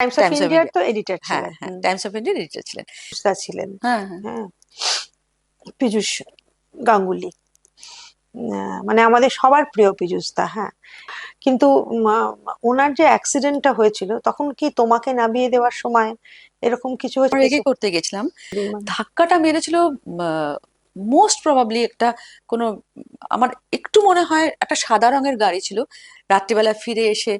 Times of Times of ইন্ডিয়ার India. তো editor হ্যাঁ ছিলেন। হ্যাঁ, টাইমস অফ ইন্ডিয়ার এডিটর ছিলেন। বুঝতে ছিলেন। হ্যাঁ হ্যাঁ। হ্যাঁ, পীযূষ গাঙ্গুলি, মানে আমাদের সবার প্রিয় পীযূষ দা। হ্যাঁ, কিন্তু ওনার যে অ্যাক্সিডেন্টটা হয়েছিল তখন কি তোমাকে নামিয়ে দেওয়ার সময় এরকম কিছু আমরা হয়েছে? এগিয়ে করতে গেছিলাম, ধাক্কাটা মেরেছিল মোস্ট প্রবাবলি একটা কোনো, আমার একটু মনে হয় একটা সাদা রঙের গাড়ি ছিল। রাত্রিবেলা ফিরে এসে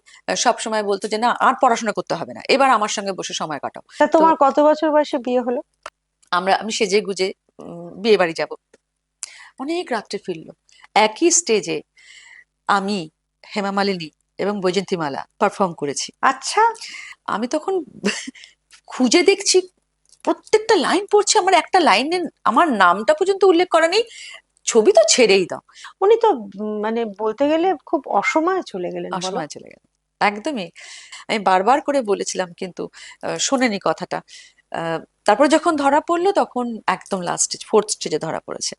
সব সময় বলতো যে না আর পড়াশোনা করতে হবে না, এবার আমার সঙ্গে বসে সময় কাটাও। তা তো তোমার কত বছর বয়সে বিয়ে হলো? আমি সেজে গুজে বিয়ে বাড়ি যাব, অনেক রাত্রে ফিরলো। একই স্টেজে আমি, হেমা মালিনী এবং বৈজয়ন্তীমালা পারফর্ম করেছি। আচ্ছা। আমি তখন খুঁজে দেখছি প্রত্যেকটা লাইন পড়ছে, আমার একটা লাইনের আমার নামটা পর্যন্ত উল্লেখ করা নেই, ছবি তো ছেড়েই দাও। উনি তো মানে বলতে গেলে খুব অসময়ে চলে গেলেন, বলো। অসময় চলে গেল, একদমই। আমি বারবার করে বলেছিলাম কিন্তু শোনেনি কথাটা। আহ, তারপর যখন ধরা পড়লো তখন একদম লাস্ট স্টেজ, ফোর্থ স্টেজে ধরা পড়েছে।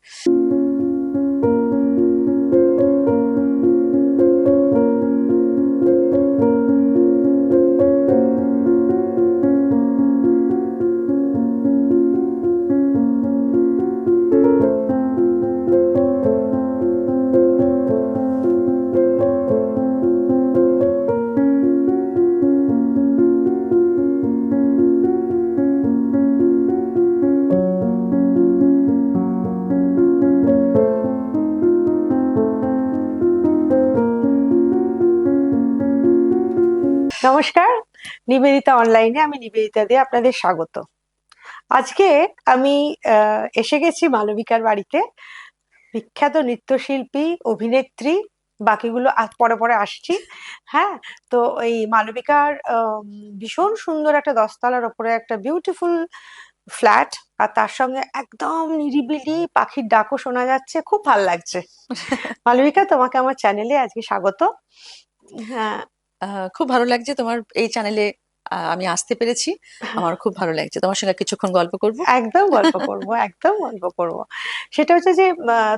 নমস্কার, নিবেদিতা অনলাইনে আমি নিবেদিতা দিয়ে আপনাদের স্বাগত। আজকে আমি এসে গেছি মালবিকার বাড়িতে। বিখ্যাত নৃত্যশিল্পী, অভিনেত্রী, বাকিগুলো পরে পরে আসছি। হ্যাঁ, তো এই মালবিকার ভীষণ সুন্দর একটা 10 তলার ওপরে একটা বিউটিফুল ফ্ল্যাট, আর তার সঙ্গে একদম নিরিবিলি পাখির ডাকও শোনা যাচ্ছে, খুব ভাল লাগছে। মালবিকা, তোমাকে আমার চ্যানেলে আজকে স্বাগত। হ্যাঁ। খুব ভালো লাগছে তোমার এই চ্যানেলে আমি আসতে পেরেছি। আমার খুব ভালো লাগছে, তোমার সঙ্গে কিছুক্ষণ গল্প করব। একদম গল্প করব, একদম গল্প করব। সেটা হচ্ছে যে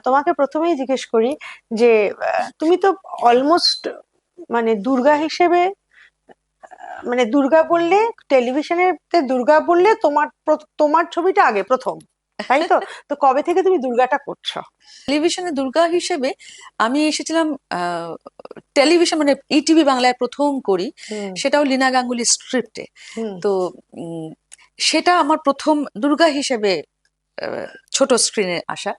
তোমাকে প্রথমেই জিজ্ঞেস করি যে তুমি তো অলমোস্ট মানে দুর্গা হিসেবে, মানে দুর্গা বললে, টেলিভিশনেতে দুর্গা বললে তোমার তোমার ছবিটা আগে প্রথম, তাই তো? তো কবে থেকে তুমি দুর্গাটা করছো? টেলিভিশনে দুর্গা হিসেবে আমি এসেছিলাম টেলিভিশন মানে ইটিভি বাংলায় প্রথম করি, হুম। সেটাও লীনা গাঙ্গুলি স্ক্রিপ্টে। হুম। তো উম, সেটা আমার প্রথম দুর্গা হিসেবে ছোট স্ক্রিনে আসা।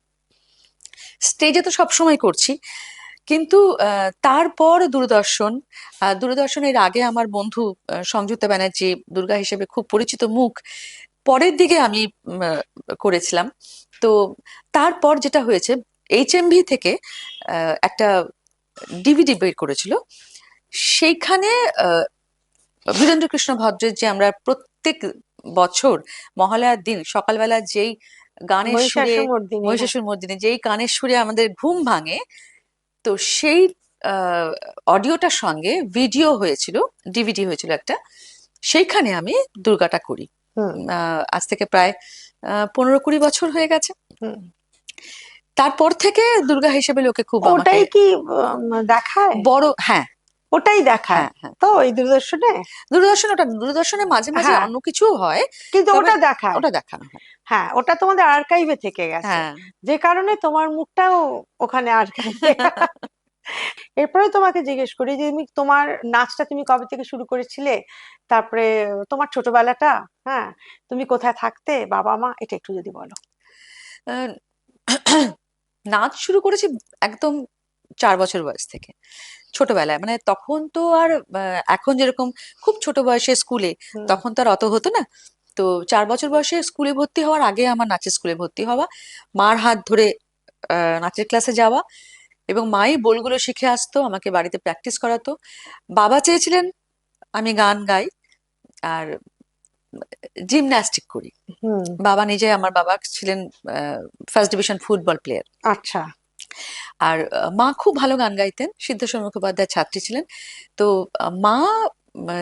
স্টেজে তো সবসময় করছি, কিন্তু তারপর দূরদর্শন, দূরদর্শনের আগে আমার বন্ধু সংযুক্তা ব্যানার্জি দুর্গা হিসেবে খুব পরিচিত মুখ, পরের দিকে আমি করেছিলাম। তো তারপর যেটা হয়েছে, এইচএমভি থেকে একটা ডিভিডি বের করেছিল, সেইখানে আহ, বীরেন্দ্র কৃষ্ণ ভদ্রের যে আমরা প্রত্যেক বছর মহালয়ার দিন সকালবেলা যেই গানের সুরে, মহিষাসুর মর্দিনী, হ্যাঁ। মহিষাসুর মর্দিনী যেই গানের সুরে আমাদের ঘুম ভাঙে, তো সেই অডিওটার সঙ্গে ভিডিও হয়েছিল, ডিভিডি হয়েছিল একটা, সেইখানে আমি দুর্গাটা করি। হুম। আজ থেকে প্রায় 15-20 বছর হয়ে গেছে। হুম। তারপর থেকে দুর্গা হিসেবে লোকে খুব আমাকে ওটাই কি দেখায়? বড়, হ্যাঁ ওটাই দেখায় হ্যাঁ হ্যাঁ। তো এই দূরদর্শনে? দূরদর্শন, ওটা দূরদর্শনে মাঝে মাঝে হ্যাঁ, অন্য কিছুও হয়, কিন্তু তবে ওটা দেখায়। ওটা দেখানো হয়। হ্যাঁ, ওটা তোমাদের আর্কাইভে থেকে গেছে, হ্যাঁ। যে কারণে তোমার মুখটাও ওখানে আর্কাইভে। এরপরে তোমাকে জিজ্ঞেস করি যে তুমি তোমার নাচটা তুমি কবে থেকে শুরু করেছিলে, তারপরে তোমার ছোটবেলাটা, হ্যাঁ, তুমি কোথায় থাকতে, বাবা মা, এটা একটু যদি বলো। আহ, নাচ শুরু করেছি একদম 4 বছর বয়স থেকে, ছোটবেলায়। মানে তখন তো আর এখন যেরকম খুব ছোট বয়সে স্কুলে, হুম। তখন তো আর অত হতো না। তো 4 বছর বয়সে স্কুলে ভর্তি হওয়ার আগে আমার নাচের স্কুলে ভর্তি হওয়া, মার হাত ধরে নাচের ক্লাসে যাওয়া, এবং মাই বলগুলো শিখে আসতো, আমাকে বাড়িতে প্র্যাকটিস করাতো। বাবা চেয়েছিলেন আমি গান গাই আর জিমন্যাস্টিক করি। হুম। বাবা নিজে, আমার বাবা ছিলেন ফার্স্ট ডিভিশন ফুটবল প্লেয়ার। আচ্ছা। আর মা খুব ভালো গান গাইতেন, সিদ্ধেশ্বর মুখোপাধ্যায়ের ছাত্রী ছিলেন। তো মা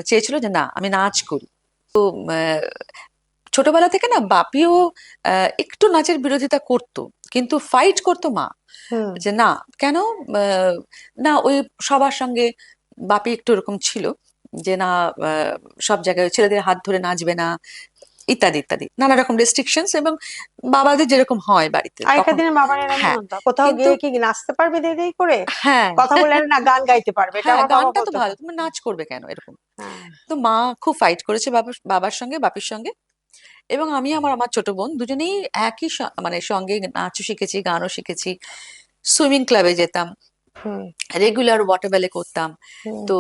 চেয়েছিল যে না আমি নাচ করি। তো আহ, ছোটবেলা থেকে না বাপিও একটু নাচের বিরোধিতা করতো, কিন্তু ফাইট করতো মা, হুম। যে না কেন, আহ, না ওই সবার সঙ্গে বাপি একটু এরকম ছিল। যে না সব জায়গায় ছেলেদের হাত ধরে নাচবে না, ইত্যাদি ইত্যাদি নানা রকম রেস্ট্রিকশনস, এবং বাবাদের যেরকম হয় বাড়িতে আগেকার তখন। দিনে বাবার এরমই হ্যাঁ, হতো, কোথাও কিন্তু গিয়ে কি নাচতে পারবে দেই দেই করে, হ্যাঁ কথা বলে না গান গাইতে পারবে, এটা হ্যাঁ, আমার বাবা গানটা তো বলতো। ভালো, তুমি নাচ করবে কেন এরকম। হ্যাঁ। তো মা খুব ফাইট করেছে বাবার সঙ্গে, বাপির সঙ্গে, এবং আমি আমার আমার ছোট বোন দুজনেই একই মানে সঙ্গে নাচও শিখেছি, গানও শিখেছি, সুইমিং ক্লাবে যেতাম, হুম রেগুলার ওয়াটার ব্যালে করতাম। হুম। তো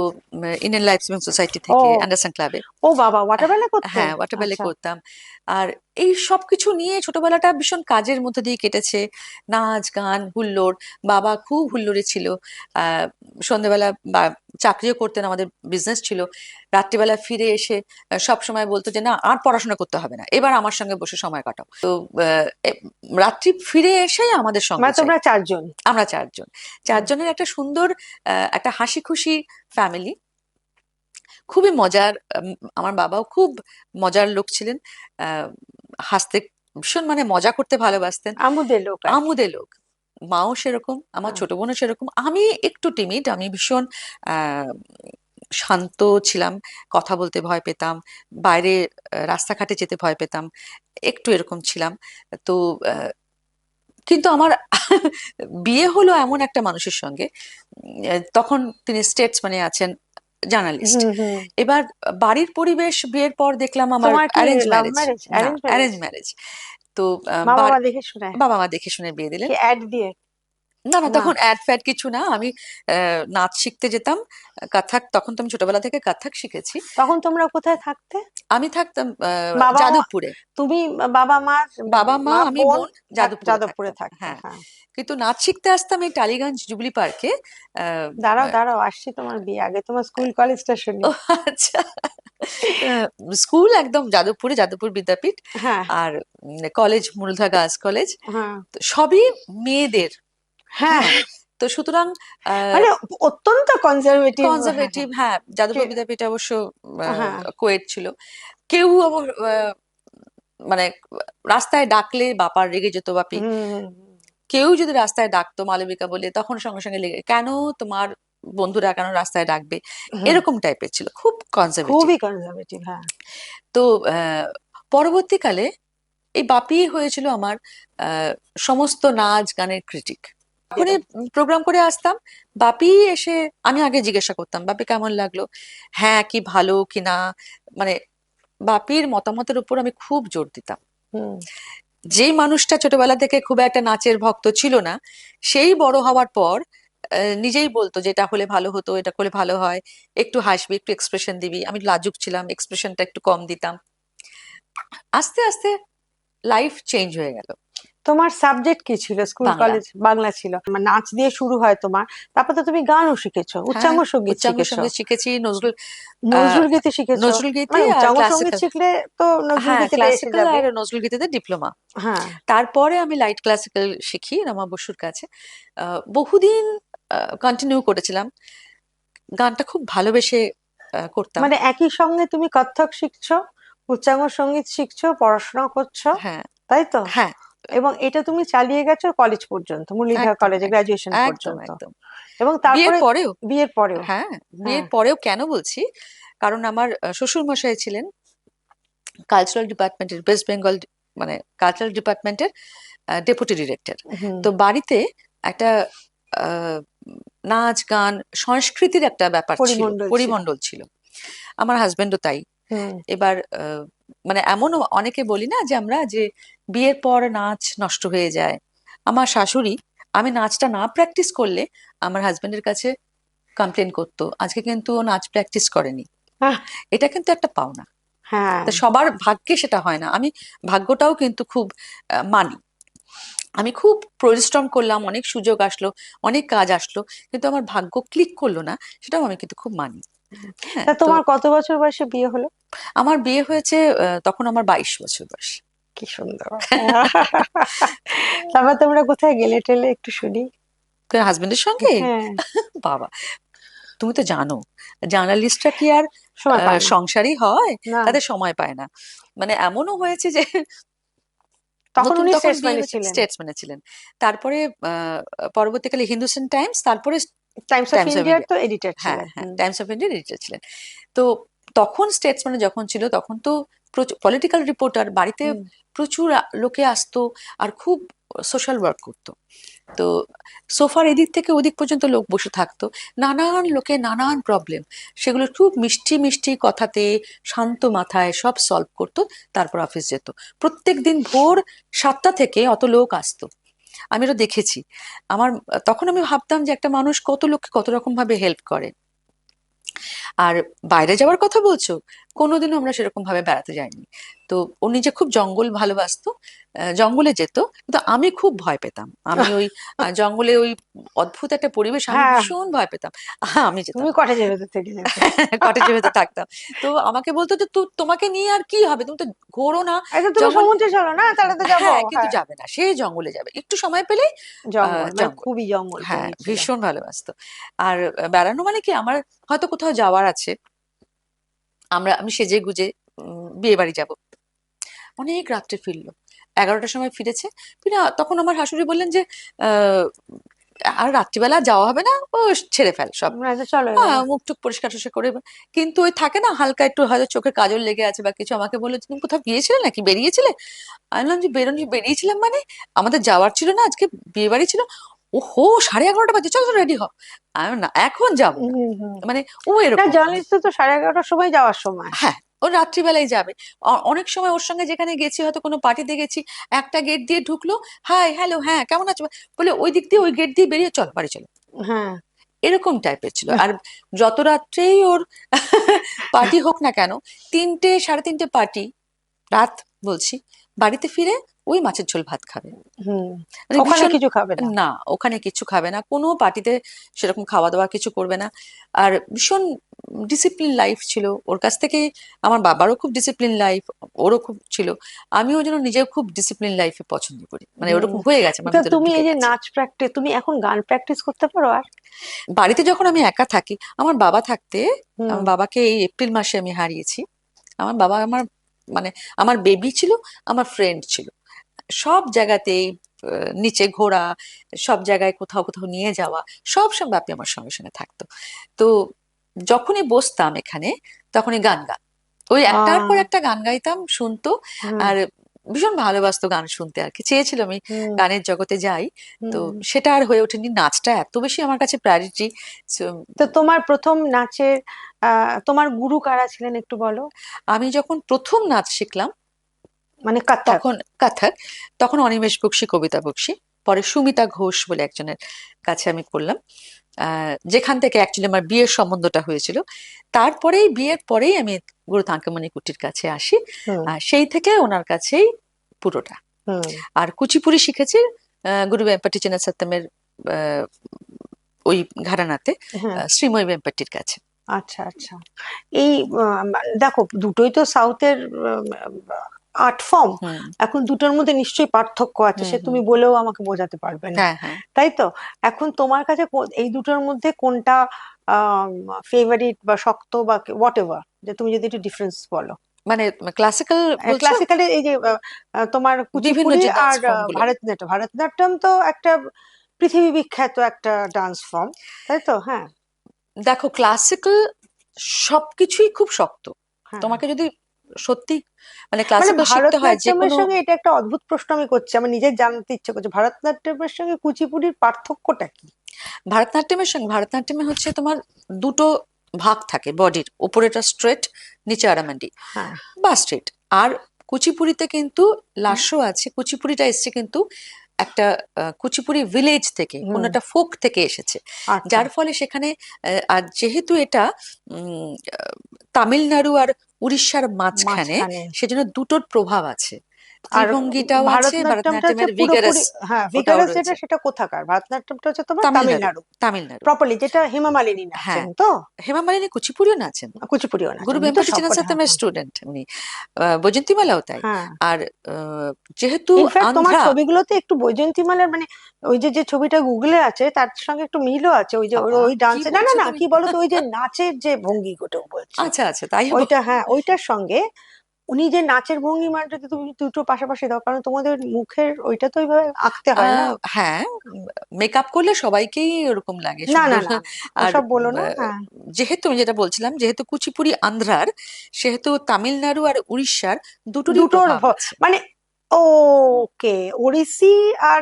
ইন্ডিয়ান লাইফ সেভিং সোসাইটি ও থেকে অ্যান্ডারসন ক্লাবে, ও বাবা, ওয়াটার ব্যালে করতে? হ্যাঁ ওয়াটার ব্যালে আচ্ছা। করতাম। আর এই সবকিছু নিয়ে ছোটবেলাটা ভীষণ কাজের মধ্যে দিয়ে কেটেছে, নাচ গান হুল্লোড়। বাবা খুব হুল্লোড়ে ছিল। সন্ধ্যেবেলা বা চাকরিও করতেন, আমাদের বিজনেস ছিল। রাত্রিবেলা ফিরে এসে সব সময় বলতো যে না আর পড়াশোনা করতে হবে না, এবার আমার সঙ্গে বসে সময় কাটাও। তো রাত্রি ফিরে এসেই আমাদের সঙ্গে মানে চাই। তোমরা চারজন? আমরা চারজন, চারজনের একটা সুন্দর একটা হাসি খুশি ফ্যামিলি, খুবই মজার। আমার বাবাও খুব মজার লোক ছিলেন, আহ, হাসতে ভীষণ, মানে মজা করতে ভালোবাসতেন, আমুদের লোক আর কি। আমোদে লোক। মাও সেরকম, আমার হ্যাঁ। ছোট বোনও সেরকম। আমি একটু টিমিড, আমি ভীষণ আহ শান্ত ছিলাম, কথা বলতে ভয় পেতাম, বাইরে রাস্তাঘাটে যেতে ভয় পেতাম, একটু এরকম ছিলাম। তো কিন্তু আমার বিয়ে হলো এমন একটা মানুষের সঙ্গে, তখন তিনি স্টেটসম্যানে আছেন, জার্নালিস্ট। হুম হুম। এবার বাড়ির পরিবেশ বিয়ের পর দেখলাম আমার তোমার কি অ্যারেঞ্জ লাভ ম্যারেজ। ম্যারেজ, না, অ্যারেঞ্জ ম্যারেজ? Arrange marriage. তো মা বাবা দেখে শুনে? বাবা মা দেখে শুনে বিয়ে দিলেন। কি অ্যাড দিয়ে? না না, না। তখন অ্যাড ফ্যাড কিছু না। আমি নাচ শিখতে যেতাম, কথক, তখন তো আমি ছোটবেলা থেকে কথক শিখেছি। তখন তোমরা কোথায় থাকতে? আমি থাকতাম বাবা মা, যাদবপুরে। তুমি, বাবা মা, বাবা মা মা আমি বোন বোন যাদবপুরে যাদবপুরে থাকতাম, থাকতে, হ্যাঁ। হ্যাঁ। কিন্তু নাচ শিখতে আসতাম এই টালিগঞ্জ জুবলি পার্কে। আহ, দাঁড়াও দাঁড়াও, আসছি তোমার বিয়ে, আগে তোমার স্কুল কলেজটা শুনি। ও আচ্ছা। স্কুল একদম যাদবপুরে, যাদবপুর বিদ্যাপীঠ। হ্যাঁ আর কলেজ মূলধা গার্লস কলেজ। হ্যাঁ তো সবই মেয়েদের। হ্যাঁ। হ্যাঁ, তো সুতরাং মানে অত্যন্ত কনজারভেটিভ। হ্যাঁ কনজারভেটিভ, হ্যাঁ। যাদবপুর কে- বিদ্যাপীঠ অবশ্য হ্যাঁ। কোয়েট ছিল। কেউ মানে রাস্তায় ডাকলে বাপার রেগে যেত, বাপি। হুম হুম, কেউ যদি রাস্তায় ডাকতো মালবিকা বলে, তখন সঙ্গে সঙ্গে লেগে কেন তোমার বন্ধুরা কেন রাস্তায় ডাকবে, হুম। এরকম টাইপের ছিল, খুব কনজারভেটিভ। খুবই কনজারভেটিভ, হ্যাঁ। তো পরবর্তীকালে এই বাপি হয়েছিল আমার আহ, সমস্ত নাচ গানের ক্রিটিক। যখনই প্রোগ্রাম করে আসতাম, বাপি এসে, আমি আগে জিজ্ঞাসা করতাম বাপি কেমন লাগলো, হ্যাঁ কি ভালো কি না, মানে বাপির মতামতের উপর আমি খুব জোর দিতাম। হুম। যেই মানুষটা ছোটবেলা থেকে খুব একটা নাচের ভক্ত ছিল না, সেই বড় হওয়ার পর নিজেই বলতো যে এটা হলে ভালো হতো, এটা করলে ভালো হয়, একটু হাসবি, একটু এক্সপ্রেশন দিবি। আমি লাজুক ছিলাম, এক্সপ্রেশনটা একটু কম দিতাম। আস্তে আস্তে লাইফ চেঞ্জ হয়ে গেল। তোমার সাবজেক্ট কি ছিল স্কুল বাংলা। কলেজ? বাংলা ছিল। আমার নাচ দিয়ে শুরু হয় তোমার, তারপর তো তুমি গানও শিখেছো, হ্যাঁ, উচ্চাঙ্গ সঙ্গীত উচ্চাঙ্গ শিখেছো, সঙ্গীত শিখেছি, নজরুল, নজরুল গীতি শিখেছো। নজরুল গীতি মানে আর উচ্চাঙ্গ সঙ্গীত ক্লাসিক্যাল। শিখলে তো নজরুল হ্যাঁ, গীতিটা এসে ক্লাসিক্যাল যাবে। আর নজরুল গীতিতে ডিপ্লোমা। হ্যাঁ। তারপরে আমি লাইট ক্লাসিক্যাল শিখি রমা বসুর কাছে। বহুদিন কন্টিনিউ করেছিলাম, গানটা খুব ভালোবেসে করতাম। মানে একই সঙ্গে তুমি কত্থক শিখছো, উচ্চাঙ্গ সঙ্গীত শিখছো, পড়াশোনা করছো, হ্যাঁ তাই তো? হ্যাঁ, এবং এটা তুমি চালিয়ে গেছো কলেজ পর্যন্ত, মুরলীধর একদম কলেজে একদম গ্রাজুয়েশন একদম পর্যন্ত, একদম। এবং বিয়ের তারপরে পরেও, বিয়ের পরেও? হ্যাঁ, হ্যাঁ। বিয়ের পরেও কেন বলছি, কারণ আমার শ্বশুর মশাই ছিলেন কালচারাল ডিপার্টমেন্টের, ওয়েস্ট বেঙ্গল, মানে কালচারাল ডিপার্টমেন্টের ডেপুটি ডিরেক্টর। হুম। তো বাড়িতে একটা আহ, নাচ গান সংস্কৃতির একটা ব্যাপার ছিল, পরিমণ্ডল ছিল। পরিমণ্ডল ছিল। আমার হাজবেন্ডও তাই। হুম। এবার মানে এমনও অনেকে বলি না যে আমরা যে বিয়ের পর নাচ নষ্ট হয়ে যায়। আমার শাশুড়ি, আমি নাচটা না প্র্যাকটিস করলে আমার হাজবেন্ডের কাছে কমপ্লেন করতো, আজকে কিন্তু ও নাচ প্র্যাকটিস করেনি। আহ, এটা কিন্তু একটা পাওনা। হ্যাঁ। তা সবার ভাগ্যে সেটা হয় না। আমি ভাগ্যটাও কিন্তু খুব মানি। আমি খুব পরিশ্রম করলাম, অনেক সুযোগ আসলো, অনেক কাজ আসলো, কিন্তু আমার ভাগ্য ক্লিক করলো না, সেটাও আমি কিন্তু খুব মানি। হ্যাঁ, তা তো তোমার কত বছর বয়সে বিয়ে হলো? আমার বিয়ে হয়েছে তখন আমার 22 বছর বয়স। কি সুন্দর। তারপর তোমরা কোথায় গেলে টেলে একটু শুনি। হাজবেন্ডের সঙ্গে। হ্যাঁ। বাবা, তুমি তো জানো জার্নালিস্টরা কি আর সময় পায় না। সংসারী হয়, না। তাদের সময় পায় না। মানে এমনও হয়েছে যে তখন নতুন উনি তখন বিয়ে স্টেটসম্যানে হয়েছে, ছিলেন। স্টেটসম্যানে ছিলেন। তারপরে পরবর্তীকালে হিন্দুস্তান টাইমস, তারপরে টাইমস অফ টাইমস অফ ইন্ডিয়ার ইন্ডিয়া, তো এডিটর হ্যাঁ ছিলেন। হ্যাঁ, টাইমস অফ ইন্ডিয়ার এডিটর ছিলেন। তো তখন স্টেটসম্যান যখন ছিল তখন তো প্রচুর পলিটিক্যাল রিপোর্টার বাড়িতে হুম, প্রচুর লোকে আসতো আর খুব সোশ্যাল ওয়ার্ক করতো। তো সোফার এদিক থেকে ওদিক পর্যন্ত লোক বসে থাকতো, নানান লোকে নানান প্রবলেম, সেগুলো খুব মিষ্টি মিষ্টি কথাতে শান্ত মাথায় সব সলভ করতো, তারপর অফিস যেত। প্রত্যেক দিন ভোর 7টা থেকে অত লোক আসতো, আমি এটা দেখেছি। আমার তখন আমি ভাবতাম যে একটা মানুষ কত লোককে কত রকম ভাবে হেল্প করে। আর বাইরে যাওয়ার কথা বলছো, কোনোদিনও আমরা সেরকম ভাবে বেড়াতে যাইনি। তো ও নিজে খুব জঙ্গল ভালোবাসতো, জঙ্গলে যেত, কিন্তু আমি খুব ভয় পেতাম। আমি ওই জঙ্গলে ওই অদ্ভুত একটা পরিবেশ, আমি হ্যাঁ, ভীষণ ভয় পেতাম। আমি যেতাম তুমি না। কটেজের ভেতর থেকে যেতে। কটেজের ভেতর থাকতাম। তো আমাকে বলতো যে তোমাকে নিয়ে আর কি হবে, তুমি তো ঘোরো না এই তো তুমি জঙ্গল। সমুদ্রে চলো না, তাহলে তো যাবো। হ্যাঁ, কিন্তু হ্যাঁ, যাবে না, সে জঙ্গলে যাবে একটু সময় পেলেই। জঙ্গল মানে জঙ্গল, খুবই জঙ্গল হ্যাঁ প্রেমী ছিল। ভীষণ ভালোবাসতো। আর বেড়ানো মানে কি, আমার হয়তো কোথাও যাওয়ার আছে, আমি সেজে গুজে বিয়ে বাড়ি যাবো, অনেক রাত্রে ফিরলো, 11টার সময় ফিরেছে। ফিরে তখন আমার শাশুড়ি বললেন যে আহ, আর রাত্রিবেলা যাওয়া হবে না, ও ছেড়ে ফেল সব। না তো চলো এবার। মুখ টুক পরিষ্কার টরিষ্কার করে। কিন্তু ওই থাকে না হালকা একটু হয়তো চোখে কাজল লেগে আছে বা কিছু, আমাকে বললো তুমি কোথাও গিয়েছিলে নাকি, বেরিয়েছিলে? আমি বললাম যে বেরিয়েছিলাম মানে, আমাদের যাওয়ার ছিল না, আজকে বিয়ে বাড়ি ছিল। ও হো, 11:30 বাজে, চল রেডি হ। আমি বললাম, না এখন যাবো না। হুম, হুম। মানে ও না, এরকম মানে, জার্নালিস্ট তো 11:30টার সময় যাওয়ার সময়। হ্যাঁ ও রাত্রিবেলায় যাবে। অনেক সময় ওর সঙ্গে যেখানে গেছি, হয়তো কোনো পার্টিতে গেছি, একটা গেট দিয়ে ঢুকলো, হাই হ্যালো হ্যাঁ কেমন আছো, বলে ওই দিক দিয়ে ওই গেট দিয়ে বেরিয়ে চল বাড়ি চলো, হ্যাঁ। এরকম টাইপের ছিল। আর যত রাত্রেই ওর পার্টি হোক না কেন, 3টে 3:30 পার্টি রাত বলছি, বাড়িতে ফিরে ওই মাছের ঝোল ভাত খাবে। হুম। মানে ওখানে ভীষণ, কিছু খাবে না। না ওখানে কিছু খাবে না, কোনো পার্টিতে সেরকম খাওয়া দাওয়া কিছু করবে না। আর ভীষণ ডিসিপ্লিন লাইফ ছিল ওর কাছ থেকে। আমার বাবারও খুব ডিসিপ্লিন লাইফ, ওরও খুব ছিল। আমিও যেন নিজেও খুব ডিসিপ্লিন লাইফে পছন্দ করি, মানে হুম। ওরকম হয়ে গেছে, আমার তা ভিতরে তুমি ঢুকে এই যে গেছে। নাচ প্র্যাকটিস, তুমি এখন গান প্র্যাকটিস করতে পারো আর? বাড়িতে যখন আমি একা থাকি, আমার বাবা থাকতে, হুম। আমার বাবাকে এই এপ্রিল মাসে আমি হারিয়েছি। আমার বাবা আমার, মানে আমার বেবি ছিল, আমার ফ্রেন্ড ছিল, সব জায়গাতেই নিচে ঘোরা, সব জায়গায় কোথাও কোথাও নিয়ে যাওয়া, সব সব ব্যাপী আমার সঙ্গে সঙ্গে থাকতো। তো যখনই বসতাম এখানে, তখনই গান ওই একটার পর আহ একটা গান গাইতাম, শুনতো। হুম, আর ভীষণ ভালোবাসতো গান শুনতে, আর কি চেয়েছিল আমি হুম, গানের জগতে যাই। তো হুম। সেটা আর হয়ে ওঠেনি, নাচটা এত বেশি আমার কাছে প্রায়োরিটি। তো তোমার প্রথম নাচের তোমার গুরু কারা ছিলেন একটু বলো। আমি যখন প্রথম নাচ শিখলাম, মানে কত্থক? তখন কথক, তখন অনিমেষ বক্সী, কবিতা বক্সী, পরে সুমিতা ঘোষ বলে একজনের কাছে আমি করলাম, যেখান থেকে অ্যাকচুয়ালি আমার বিয়ের সম্বন্ধটা হয়েছিল। তারপরেই বিয়ের পরেই আমি গুরু তাঙ্কেমণি কুটির কাছে আসি, হুম, সেই থেকে ওনার কাছেই পুরোটা। হুম। আর কুচিপুড়ি শিখেছি গুরু ভেম্পাটি চেনা সত্যমের আহ, ওই ঘরানাতে, হ্যাঁ। শ্রীময়ী ভেম্পাটির কাছে। আচ্ছা, আচ্ছা। এই দেখো, দুটোই তো সাউথের আর্ট ফর্ম। হুম এখন দুটোর মধ্যে নিশ্চয়ই পার্থক্য আছে, হুম সে হুম, তুমি বলেও আমাকে বোঝাতে পারবে না, হ্যাঁ হ্যাঁ। তাই তো? এখন তোমার কাছে এই দুটোর মধ্যে কোনটা ফেভারিট বা শক্ত বা হোয়াট এভার, যে তুমি যদি একটু ডিফারেন্স বলো। মানে ক্লাসিক্যাল বলছো? ক্লাসিক্যালি এই যে তোমার বিভিন্ন কুচিপুড়ি যে ডান্স আর ফর্ম গুলো, ভারতনাট্যম, ভারতনাট্যম তো একটা পৃথিবী বিখ্যাত একটা ডান্স ফর্ম, তাই তো? হ্যাঁ, দেখো ক্লাসিক্যাল সবকিছুই খুব শক্ত। হ্যাঁ। তোমাকে যদি সত্যি মানে মানে ক্লাসিক্যাল শিখতে হয় যে ভারতনাট্যমের কোনো, সঙ্গে, এটা একটা অদ্ভুত প্রশ্ন আমি করছি, আমার নিজের জানতে ইচ্ছে করছে, ভারতনাট্যমের সঙ্গে কুচিপুড়ির পার্থক্যটা কি? ভারতনাট্যমের সঙ্গে, ভারতনাট্যমে হচ্ছে তোমার দুটো ভাগ থাকে বডির, উপরেটা স্ট্রেট, নিচে আরামান্ডি হ্যাঁ। বা স্ট্রেট। আর কুচিপুড়িতে কিন্তু লাস্য আছে, কুচিপুড়িটা এসছে কিন্তু একটা কুচিপুড়ি ভিলেজ থেকে, কোনো হুম। একটা ফোক থেকে এসেছে, আচ্ছা। যার ফলে সেখানে আর যেহেতু এটা তামিলনাড়ু আর উড়িষ্যার মাঝখানে, মাঝখানে। সেজন্য দুটোর প্রভাব আছে। আর ত্রিভঙ্গিটাও আছে ভারতনাট্যমটা হচ্ছে ভারতনাট্যমের, ভিগারাস পুরোপুরি, হ্যাঁ, ওটাও ভিগারাস, যেটা রয়েছে। সেটা কোথাকার? ভারতনাট্যমটা হচ্ছে তোমার তামিলনাড়ু, তামিলনাড়ু তামিলনাড়ু। প্রপারলি, যেটা হেমা মালিনী নাচেন হ্যাঁ, তো? হেমা মালিনী কুচিপুড়িও নাচেন, কুচিপুড়িও গুরু নাচেন, কিন্তু ভেম্পাটি সবকটা, হ্যাঁ, চিনাসতমের হ্যাঁ, স্টুডেন্ট উনি, বৈজয়ন্তীমালাও তাই। হ্যাঁ। আর যেহেতু ইনফ্যাক্ট তোমার আন্ধ্রা, ছবিগুলোতে একটু বৈজয়ন্তীমালার মানে ওই যে যে ছবিটা গুগলে আছে তার সঙ্গে একটু মিলও আছে, ওই যে ওই বাবা ওই কি ডান্সে, না না বলছো না, তুমি! কি বলতো, ওই যে নাচের যে ভঙ্গি, ওটা বলছি। আচ্ছা আচ্ছা, তাই হোক। ওইটা, হ্যাঁ, ওইটার সঙ্গে উনি যে নাচের ভঙ্গিমাটা যদি তুমি দুটো পাশাপাশি দাও, কারণ তোমাদের মুখের ওইটা তো ওইভাবে আঁকতে হয় না। হ্যাঁ, মেকআপ করলে সবাইকেই ওরকম লাগে না না সুন্দর। না না, আর ওসব বলো না, আহ, হ্যাঁ। যেহেতু আমি যেটা বলছিলাম, যেহেতু কুচিপুড়ি আন্ধ্রার, সেহেতু তামিলনাড়ু আর উড়িষ্যার দুটোরই দুটোর প্রভাব আছে। মানে ওকে, ওড়িশি আর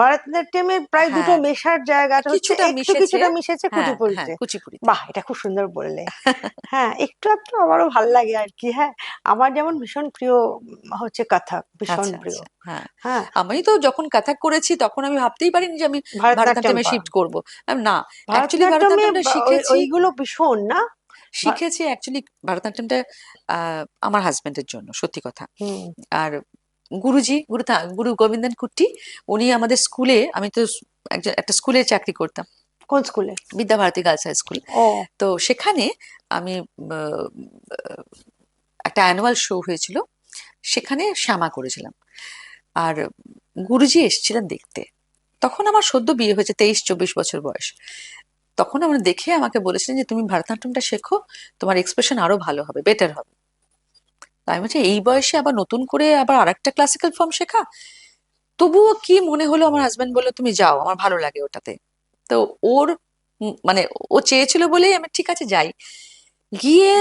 ভারতনাট্যমের প্রায় দুটো হ্যাঁ, মেশার জায়গাটা হচ্ছে কিছুটা একটু মিশেছে। কিছুটা মিশেছে হ্যাঁ হ্যাঁ, কুচিপুড়িতে। কুচিপুড়িতে। বাহ, এটা খুব সুন্দর বললে। হ্যাঁ, একটু একটু আমারও ভাল লাগে আর কি। হ্যাঁ, আমার যেমন ভীষণ প্রিয় হচ্ছে কথক, ভীষণ আচ্ছা প্রিয়। আচ্ছা, হ্যাঁ। হ্যাঁ, আমি তো যখন কাথাক করেছি তখন আমি ভাবতেই পারিনি যে আমি ভারতনাট্যম ভারতনাট্যমে শিফট করব। না, অ্যাকচুয়ালি ভারতনাট্যমে ভারতনাট্যমটা শিখেছি, ওইগুলো ভীষণ না। অ্যাকচুয়ালি ভারতনাট্যমটা আমার হাজবেন্ডের জন্য, সত্যি কথা। হুম। আর গুরুজি, গুরু গোবিন্দন কুট্টি, উনি আমাদের স্কুলে, আমি তো একটা স্কুলে চাকরি করতাম, কোন স্কুলে? Vidyabharati girls high school. ও, তো সেখানে আমি আহ, একটা অ্যানুয়াল শো হয়েছিল, সেখানে শ্যামা করেছিলাম। আর গুরুজি এসেছিলেন দেখতে। তখন আমার সদ্য বিয়ে হয়েছে, 23-24 বছর বয়স। তখন আমার দেখে আমাকে বলেছিলেন যে তুমি ভারতনাট্যমটা শেখো, তোমার এক্সপ্রেশন আরো ভালো হবে, বেটার হবে। তাই আমি বলছি, এই বয়সে আবার নতুন করে আবার আরেকটা ক্লাসিক্যাল ফর্ম শেখা। তবুও কি মনে হলো, আমার হাজবেন্ড বললো তুমি যাও, আমার ভালো লাগে ওটাতে। তো ওর মানে ও চেয়েছিল বলেই আমি ঠিক আছে যাই। গিয়ে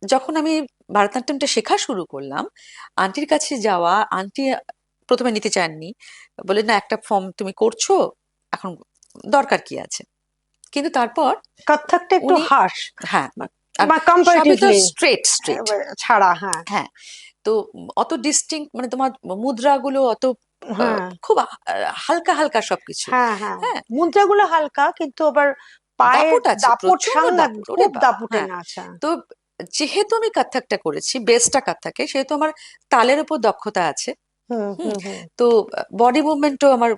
যখন আমি ভারতনাট্যমটা শেখা শুরু করলাম, আন্টির কাছে যাওয়া, আন্টি প্রথমে নিতে চাননি, বলে না একটা ফর্ম তুমি করছো, এখন দরকার কি আছে। কিন্তু তারপর কত্থকটা একটু উনি, হার্শ হ্যাঁ, আর বা সবই তো কম্পারেটিভলি স্ট্রেট স্ট্রেট। ছাড়া, হ্যাঁ। হ্যাঁ, তো অত ডিস্টিংক্ট, মানে তোমার মুদ্রাগুলো অত হ্যাঁ খুব হালকা হালকা সবকিছু। হ্যাঁ হ্যাঁ, হ্যাঁ, মুদ্রাগুলো হালকা কিন্তু আবার পায়ের দাপট আছে, দাপট প্রচন্ড সাংঘাতিক, দাপট, ওরে খুব বাবা, দাপুটে হ্যাঁ। নাচা। তো যেহেতু আমি কত্থকটা করেছি, বেসটা কত্থকে, সেহেতু আমার তালের উপর দক্ষতা আছে। হুম হুম। হুম হুম তো বডি মুভমেন্টও আমার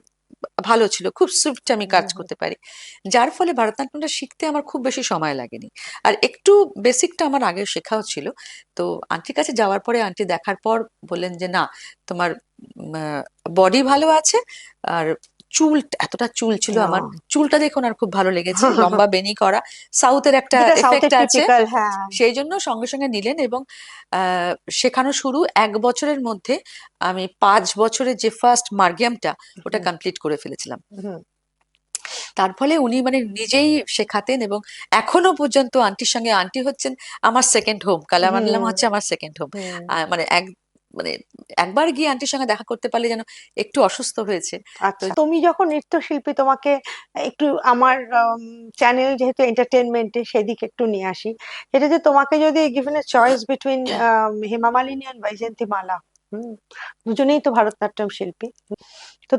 ভালো ছিল, খুব সুইফট আমি কাজ হুম হুম। করতে পারি। যার ফলে ভারতনাট্যমটা শিখতে আমার খুব বেশি সময় লাগেনি। আর একটু বেসিকটা আমার আগে শেখাও ছিল। তো আন্টির কাছে যাওয়ার পরে, আন্টি দেখার পর বললেন যে না, তোমার বডি ভালো আছে। আর চুল, এতটা চুল ছিল আমার, না। চুলটা দেখুন আর খুব ভালো লেগেছে, লম্বা বেনি করা, সাউথের একটা যেটা এফেক্ট সাউথের আছে। টিপিক্যাল, হ্যাঁ। সেই জন্য সঙ্গে সঙ্গে নিলেন, এবং শেখানো শুরু 1 বছরের মধ্যে। আমি 5 বছরের যে ফার্স্ট মার্গিয়ামটা, ওটা হুম কমপ্লিট করে ফেলেছিলাম। হুম তার ফলে উনি মানে নিজেই শেখাতেন, এবং এখনো পর্যন্ত আন্টির সঙ্গে, আন্টি হচ্ছেন আমার সেকেন্ড হোম, কালামান্ডলাম হুম হচ্ছে আমার সেকেন্ড হোম। হুম। মানে মানে একবার গিয়ে আন্টির সঙ্গে দেখা করতে পারলে যেন, একটু অসুস্থ হয়েছে তো। আচ্ছা, তুমি যখন নৃত্যশিল্পী, তোমাকে একটু আমার চ্যানেল যেহেতু এন্টারটেনমেন্টে, সেদিকে একটু নিয়ে আসি। সেটা যে তোমাকে যদি given a choice between Hema Malini আর বৈজয়ন্তী মালা, হুম, দুজনেই তো ভারতনাট্যম শিল্পী। তো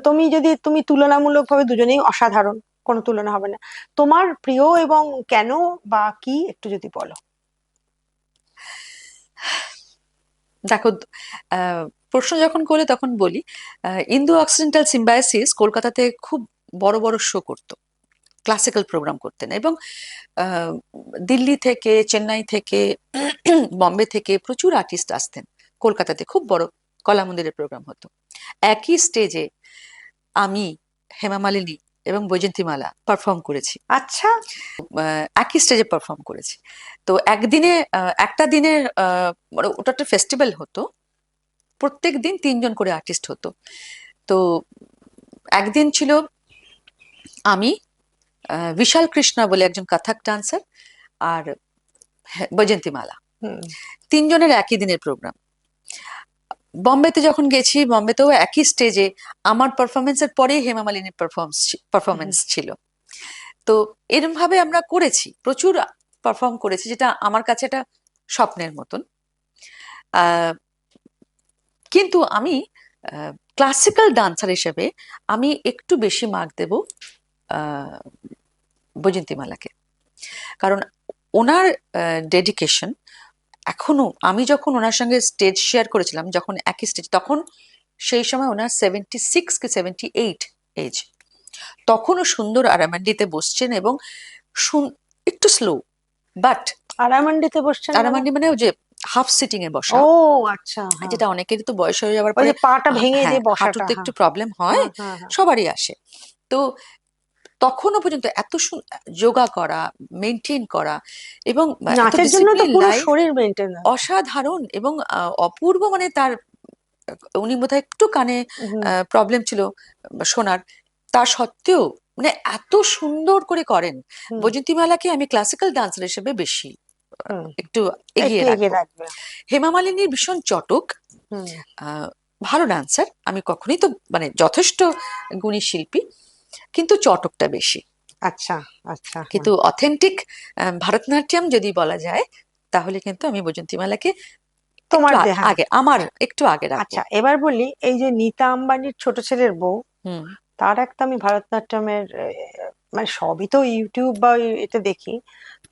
তুমি তুলনামূলকভাবে দুজনেই অসাধারণ, কোনো তুলনা হবে না। তোমার প্রিয় এবং কেন বা কি একটু যদি বলো। দেখো, আহ, প্রশ্ন যখন করলে তখন বলি, ইন্দো অক্সিডেন্টাল সিম্বায়োসিস কলকাতাতে খুব বড় বড় শো করতো, ক্লাসিক্যাল প্রোগ্রাম করতেন, এবং আহ, দিল্লি থেকে, চেন্নাই থেকে, বম্বে থেকে প্রচুর আর্টিস্ট আসতেন কলকাতাতে, খুব বড় কলা মন্দিরের প্রোগ্রাম হতো। একই স্টেজে আমি, হেমা মালিনী এবং বৈজয়ন্তীমালা পারফর্ম করেছি, আচ্ছা। একই স্টেজে পারফর্ম করেছি। তো একদিনে, একটা দিনের মানে ওটা একটা ফেস্টিভ্যাল হতো, প্রত্যেক দিন 3জন করে আর্টিস্ট হতো। তো একদিন ছিল আমি, বিশাল কৃষ্ণা বলে একজন কথক ডান্সার, আর বৈজয়ন্তীমালা, হুম 3জনের একই দিনের প্রোগ্রাম। বম্বেতে যখন গেছি, বম্বেতেও একই স্টেজে আমার পারফরমেন্সের পরেই হেমা মালিনীর হুম। পারফরমেন্স ছিল। তো এরকম ভাবে আমরা করেছি, প্রচুর পারফর্ম করেছি, যেটা আমার কাছে একটা স্বপ্নের মতন। আহ, কিন্তু আমি ক্লাসিক্যাল ডান্সার হিসেবে আমি একটু বেশি মার্ক দেব আহ, বৈজয়ন্তীমালাকে। কারণ ওনার ডেডিকেশন এখনো, আমি যখন ওনার সঙ্গে স্টেজ শেয়ার করেছিলাম, যখন একই স্টেজ, তখন সেই সময় ওনার 76 কি 78 এজ, তখনও সুন্দর আরামান্ডিতে বসছেন, এবং একটু স্লো, বাট আরামান্ডিতে বসছেন মানে? আরামান্ডি মানে ওই যে হাফ সিটিং এ বসা, ও আচ্ছা, হ্যাঁ। যেটা অনেকেরই তো বয়স হয়ে যাওয়ার ওই পরে যে পাটা ভেঙে যে হ্যাঁ, বসাটা, হাঁটুতে হ্যাঁ। একটু প্রবলেম হয়, হ্যাঁ হ্যাঁ হ্যাঁ। সবারই আসে। তো তখনও পর্যন্ত এত যোগা করা, মেনটেন করা এবং এত নাচের জন্য তো ডিসিপ্লিন পুরো লাইফ, শরীর মেনটেন। অসাধারণ এবং অপূর্ব। মানে তার উনি বোধহয় একটু কানে প্রবলেম ছিল শোনার, তা সত্ত্বেও মানে এত সুন্দর করে করেন। বৈজয়ন্তীমালাকে আমি ক্লাসিক্যাল ডান্সার হিসেবে বেশি একটু এগিয়ে একটু এগিয়ে রাখবো। রাখবে। হেমা মালিনীর ভীষণ চটক, ভালো ডান্সার, আমি কখনোই তো মানে যথেষ্ট গুণী শিল্পী, কিন্তু চটকটা বেশি। আচ্ছা আচ্ছা। কিন্তু অথেন্টিক ভারতনাট্যম যদি বলা যায়, তাহলে কিন্তু আমি বৈজয়ন্তীমালাকে তোমার একটু দেহা। আগে, একটু আগে রাখবো। আচ্ছা, এবার বলি, এই যে নীতা আম্বানির ছোট ছেলের বউ, হুম। তার একটা আমি ভারতনাট্যমের মানে সবই তো ইউটিউব বা এটা দেখি,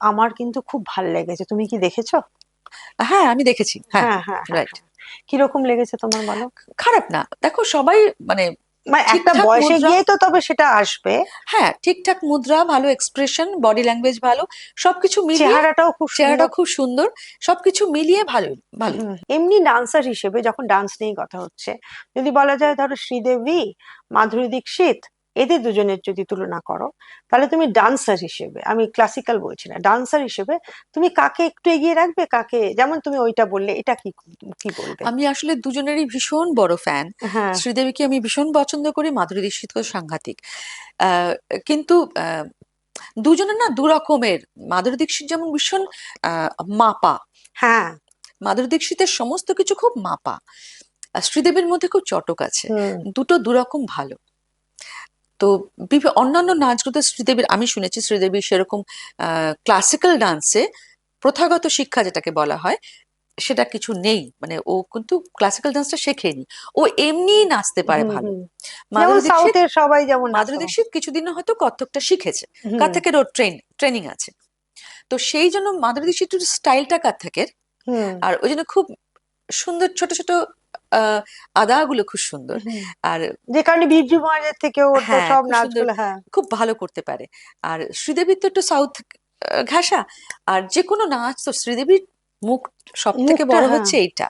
আমার কিন্তু খুব ভাল লেগেছে। তুমি কি দেখেছো? হ্যাঁ, আমি দেখেছি। হ্যাঁ, হ্যাঁ হ্যাঁ হ্যাঁ রাইট। হ্যাঁ। কিরকম লেগেছে তোমার, বলো? খারাপ না, দেখো সবাই মানে মানে একটা ঠিকঠাক বয়সে মুদ্রা, গিয়ে তো তবে সেটা আসবে। হ্যাঁ ঠিকঠাক মুদ্রা, ভালো এক্সপ্রেশন, বডি ল্যাঙ্গুয়েজ ভালো, সবকিছু মিলিয়ে, চেহারাটাও খুব চেহারাটা সুন্দর। খুব সুন্দর, সবকিছু মিলিয়ে ভালো ভালো। এমনি ডান্সার হিসেবে, যখন ডান্স নিয়ে কথা হচ্ছে, যদি বলা যায় ধরো শ্রীদেবী, মাধুরী দীক্ষিত, এদের দুজনের যদি তুলনা করো, তাহলে তুমি ডান্সার হিসেবে, আমি ক্লাসিক্যাল বলছি না, ডান্সার হিসেবে তুমি কাকে একটু এগিয়ে রাখবে, কাকে, যেমন তুমি ওইটা বললে, এটা কি কি বলবে? আমি আসলে দুজনেরই ভীষণ বড় ফ্যান। হ্যাঁ। শ্রীদেবীকে আমি ভীষণ পছন্দ করি, মাধুরী দীক্ষিতকে সাংঘাতিক। আহ, কিন্তু দুজনের না দু রকমের। মাধুরী দীক্ষিত যেমন ভীষণ মাপা, হ্যাঁ। মাধুরী দীক্ষিতের সমস্ত কিছু খুব মাপা, আর শ্রীদেবীর মধ্যে খুব চটক আছে। দুটো দুরকম ভালো। তো অন্যান্য নাচগুলোতে শ্রীদেবীর, আমি শুনেছি শ্রীদেবীর সেরকম ক্লাসিক্যাল ডান্সে প্রথাগত শিক্ষা যেটাকে বলা হয় সেটা কিছু নেই, মানে ও কিন্তু ক্লাসিক্যাল ডান্সটা শেখেনি, ও এমনি নাচতে পারে ভালো। যেমন মাধুরী দীক্ষিত, সাউথের সবাই যেমন মাধুরী নাচতে পারে। দীক্ষিত কিছুদিন হয়তো কত্থকটা শিখেছে, কত্থকের ওর ট্রেনিং আছে, তো সেই জন্য মাধুরী দীক্ষিত স্টাইলটা কত্থকের। আর ওই জন্য খুব সুন্দর ছোট ছোট আদাগুলো খুব সুন্দর। আর যে কারণে বিরজু মহারাজের থেকে ওর তো হ্যাঁ, সব খুব সুন্দর, নাচগুলো, হ্যাঁ। খুব ভালো করতে পারে। আর শ্রীদেবীর তো একটু সাউথ ঘাসা, আর যে কোনো নাচ তো শ্রীদেবীর মুখ সব থেকে মুখটা, বড় হ্যাঁ। হচ্ছে এইটা,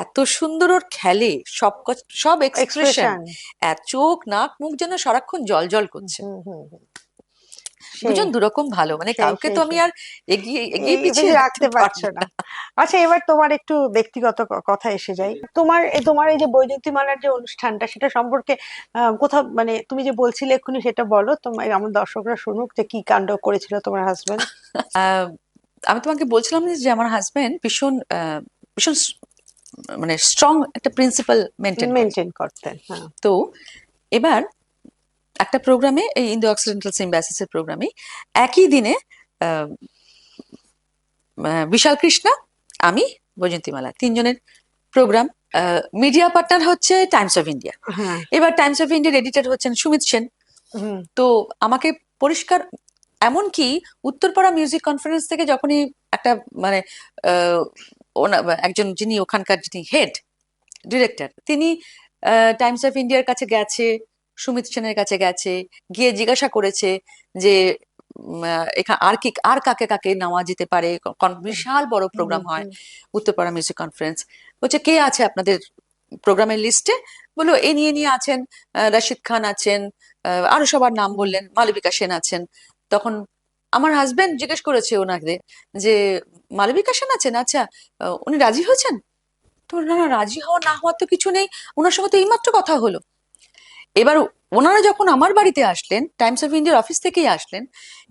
এত সুন্দর ওর খেলে, সব এক্সপ্রেশন, এক্সপ্রেশন। চোখ নাক মুখ যেন সারাক্ষণ জল জল করছে। সেই দুজন দুরকম ভালো, মানে সেই কাউকে সেই তো আমি সেই আর এগিয়ে এগিয়ে এই পিছিয়ে বেশি রাখতে রাখতে পারবো পারছো না। না। আচ্ছা, এবার তোমার একটু ব্যক্তিগত কথা এসে যাই। তোমার এই যে বৈজয়ন্তীমালার যে অনুষ্ঠানটা, সেটা সম্পর্কে কোথাও, মানে তুমি যে বলছিলে এক্ষুনি, সেটা বলো, তোমার আমার দর্শকরা শুনুক যে কি কাণ্ড করেছিল তোমার হাজবেন্ড। আহ, আমি তোমাকে বলছিলাম যে আমার হাজবেন্ড ভীষণ ভীষণ মানে স্ট্রং একটা প্রিন্সিপাল মেনটেন করে। মেনটেন করতেন, হ্যাঁ। তো এবার একটা প্রোগ্রামে, এই ইন্দো অক্সিডেন্টাল সিম্বায়সিসের প্রোগ্রামে, একই দিনে আহ, বিশাল কৃষ্ণা, আমি, বৈজয়ন্তীমালা, তিনজনের প্রোগ্রাম। মিডিয়া পার্টনার হচ্ছে টাইমস অফ ইন্ডিয়া। হ্যাঁ। এবার টাইমস অফ ইন্ডিয়ার এডিটর হচ্ছেন সুমিত সেন। তো আমাকে পরিষ্কার, এমনকি উত্তরপাড়া মিউজিক কনফারেন্স থেকে যখনই একটা মানে আহ, একজন যিনি ওখানকার যিনি হেড ডিরেক্টর, তিনি টাইমস অফ ইন্ডিয়ার কাছে গেছে, সুমিত সেনের কাছে গেছে, গিয়ে জিজ্ঞাসা করেছে যে এখানে আর কাকে কাকে নেওয়া যেতে পারে, বিশাল বড় প্রোগ্রাম হয় উত্তরপাড়া মিউজিক কনফারেন্স, বলছে কে আছে আপনাদের প্রোগ্রামের লিস্টে? বললো এই নিয়ে নিয়ে আছেন, রশিদ খান আছেন, আরো সবার নাম বললেন, মালবিকা সেন আছেন। তখন আমার হাজবেন্ড জিজ্ঞেস করেছে ওনাকে যে মালবিকা সেন আছেন, আচ্ছা উনি রাজি হয়েছেন? তো না না, রাজি হওয়া না হওয়ার তো কিছু নেই, ওনার সঙ্গে তো এইমাত্র কথা হলো। এবার ওনারা যখন আমার বাড়িতে আসলেন, টাইমস অফ ইন্ডিয়ার অফিস থেকেই আসলেন,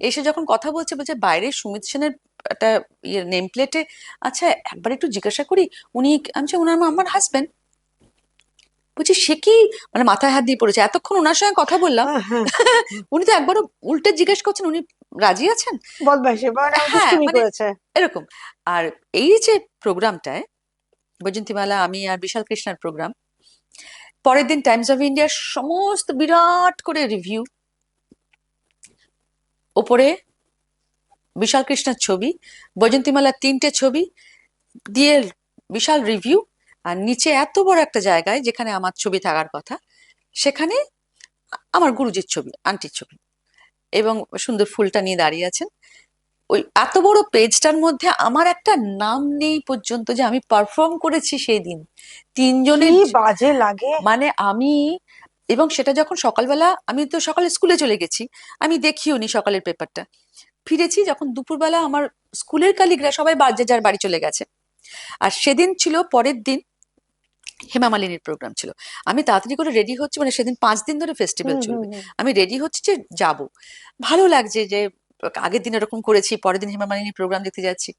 এসে যখন কথা বলছে, বলছে বাইরে সুমিত সেনের একটা ইয়ে নেম প্লেটে, আচ্ছা একবার একটু জিজ্ঞাসা করি উনি, আমি বলছি, ওনার আমার হাজবেন্ড। বলছি সে কি, মানে মাথায় হাত দিয়ে পড়েছে, এতক্ষণ ওনার সঙ্গে কথা বললাম, উনি তো একবারও উল্টে জিজ্ঞেস করছেন উনি রাজি আছেন। বদমাইশি, মানে হ্যাঁ দুষ্টুমি মানে করেছে। এরকম। আর এই যে প্রোগ্রামটায়, বৈজয়ন্তীমালা, আমি আর বিশাল কৃষ্ণার প্রোগ্রাম, পরের দিন টাইমস অফ ইন্ডিয়ার সমস্ত বিরাট করে রিভিউ, ওপরে বিশাল কৃষ্ণার ছবি, বৈজয়ন্তীমালার তিনটে ছবি দিয়ে বিশাল রিভিউ, আর নিচে এত বড় একটা জায়গায় যেখানে আমার ছবি থাকার কথা, সেখানে আমার গুরুজির ছবি, আন্টির ছবি, এবং সুন্দর ফুলটা নিয়ে দাঁড়িয়ে আছেন। ওই এত বড় পেজটার মধ্যে আমার একটা নাম নেই পর্যন্ত যে আমি পারফর্ম করেছি সেই দিন। কি তিনজনের, বাজে লাগে। মানে আমি এবং সেটা যখন সকালবেলা, আমি তো সকালে স্কুলে চলে গেছি, আমি দেখিও নি সকালের পেপারটা। ফিরেছি যখন দুপুরবেলা, আমার স্কুলের কালিগরা সবাই যে যার বাড়ি চলে গেছে। আর সেদিন ছিল পরের দিন হেমা মালিনীর প্রোগ্রাম ছিল। আমি তাড়াতাড়ি করে রেডি হচ্ছি, মানে সেদিন 5 দিন ধরে ফেস্টিভ্যাল হুম হুম চলবে। হুম। আমি রেডি হচ্ছি যে যাব, ভালো লাগছে যে আগের দিন এরকম করেছি, পরের দিন হেমা মালিনীর প্রোগ্রাম দেখতে যাচ্ছি।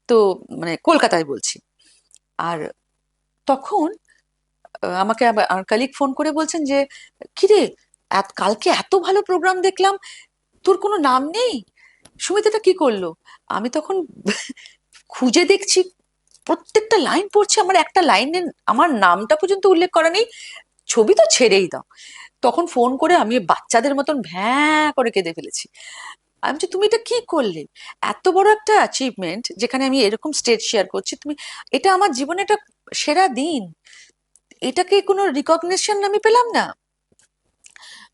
তো মানে কলকাতায় বলছি। আর তখন আমাকে আমার কালিগ ফোন করে বলছেন যে, কিরে, কালকে এত ভালো প্রোগ্রাম দেখলাম, তোর কোনো নাম নেই, সুমিতাটা কি করলো? আমি তখন খুঁজে দেখছি, প্রত্যেকটা লাইন পড়ছে, আমার একটা লাইনে আমার নামটা পর্যন্ত উল্লেখ করা নেই। ছবি তো ছেড়েই দাও। তখন ফোন করে আমি বাচ্চাদের মতন ভ্যাঁ করে কেঁদে ফেলেছি। আমি বলছি, তুমি এটা কি করলে? এত বড় একটা অ্যাচিভমেন্ট, যেখানে আমি এরকম স্টেজ শেয়ার করছি, তুমি, এটা আমার জীবনে একটা সেরা দিন, এটাকে কোনো রিকগনিশন আমি পেলাম না।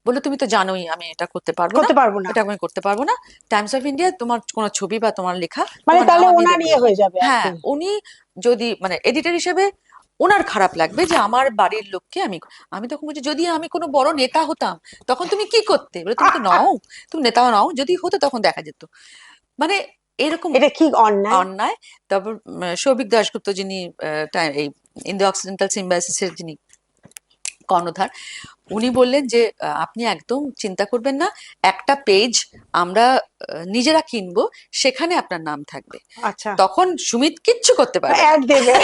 বললো, তুমি তো জানোই আমি এটা করতে পারবো না, করতে পারবো না। এটা আমি করতে পারবো না। টাইমস অফ ইন্ডিয়া তোমার কোনো ছবি বা তোমার লেখা, মানে তোমার নাম তাহলে আমি ওনার দেবো ইয়ে না। হয়ে যাবে আর হ্যাঁ, কি। উনি যদি মানে এডিটর হিসেবে ওনার খারাপ লাগবে যে আমার বাড়ির লোককে আমি। আমি তখন বলছি, যদি আমি কোনো বড় নেতা হতাম তখন তুমি কি করতে? বলে, তুমি তো নও, তুমি নেতা নও, যদি হতো তখন দেখা যেত। মানে এরকম এটা কি অন্যায়! অন্যায়। তারপর সৌভিক দাশগুপ্ত, যিনি এই ইন্দো অক্সিডেন্টাল সিম্বায়োসিসের যিনি কর্ণধার, উনি বললেন যে আপনি একদম চিন্তা করবেন না, একটা পেজ আমরা নিজেরা কিনবো, সেখানে আপনার নাম থাকবে। আচ্ছা, তখন সুমিত কিচ্ছু করতে পারবে না, অ্যাড দেবে।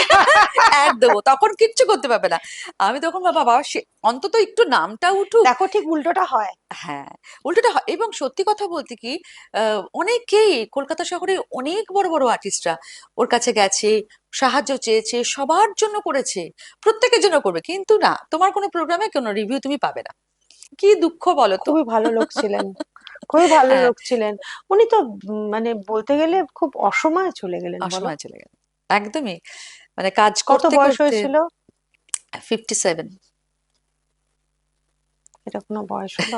অ্যাড দেবো, তখন কিচ্ছু করতে পারবে না। আমি তখন বাবা, সে অন্তত একটু নামটা উঠুক। দেখো, ঠিক উল্টোটা হয়। হ্যাঁ, উল্টোটা এবং সত্যি কথা বলতে কি, অনেকেই কলকাতা শহরে অনেক বড় বড় আর্টিস্টরা ওর কাছে গেছে, সাহায্য চেয়েছে, সবার জন্য করেছে, প্রত্যেকের জন্য করবে, কিন্তু না, তোমার কোনো প্রোগ্রামে কোনো রিভিউ তুমি পাবে না। কি দুঃখ বলো তো। খুবই ভালো লোক ছিলেন, খুবই ভালো হ্যাঁ, লোক ছিলেন। উনি তো মানে বলতে গেলে খুব অসময়ে চলে গেলেন, বলো। অসময়ে চলে গেল, একদমই। মানে কাজ কত করতে বয়স করতে হয়েছিল? 57। এটা কোনো বয়স হলো?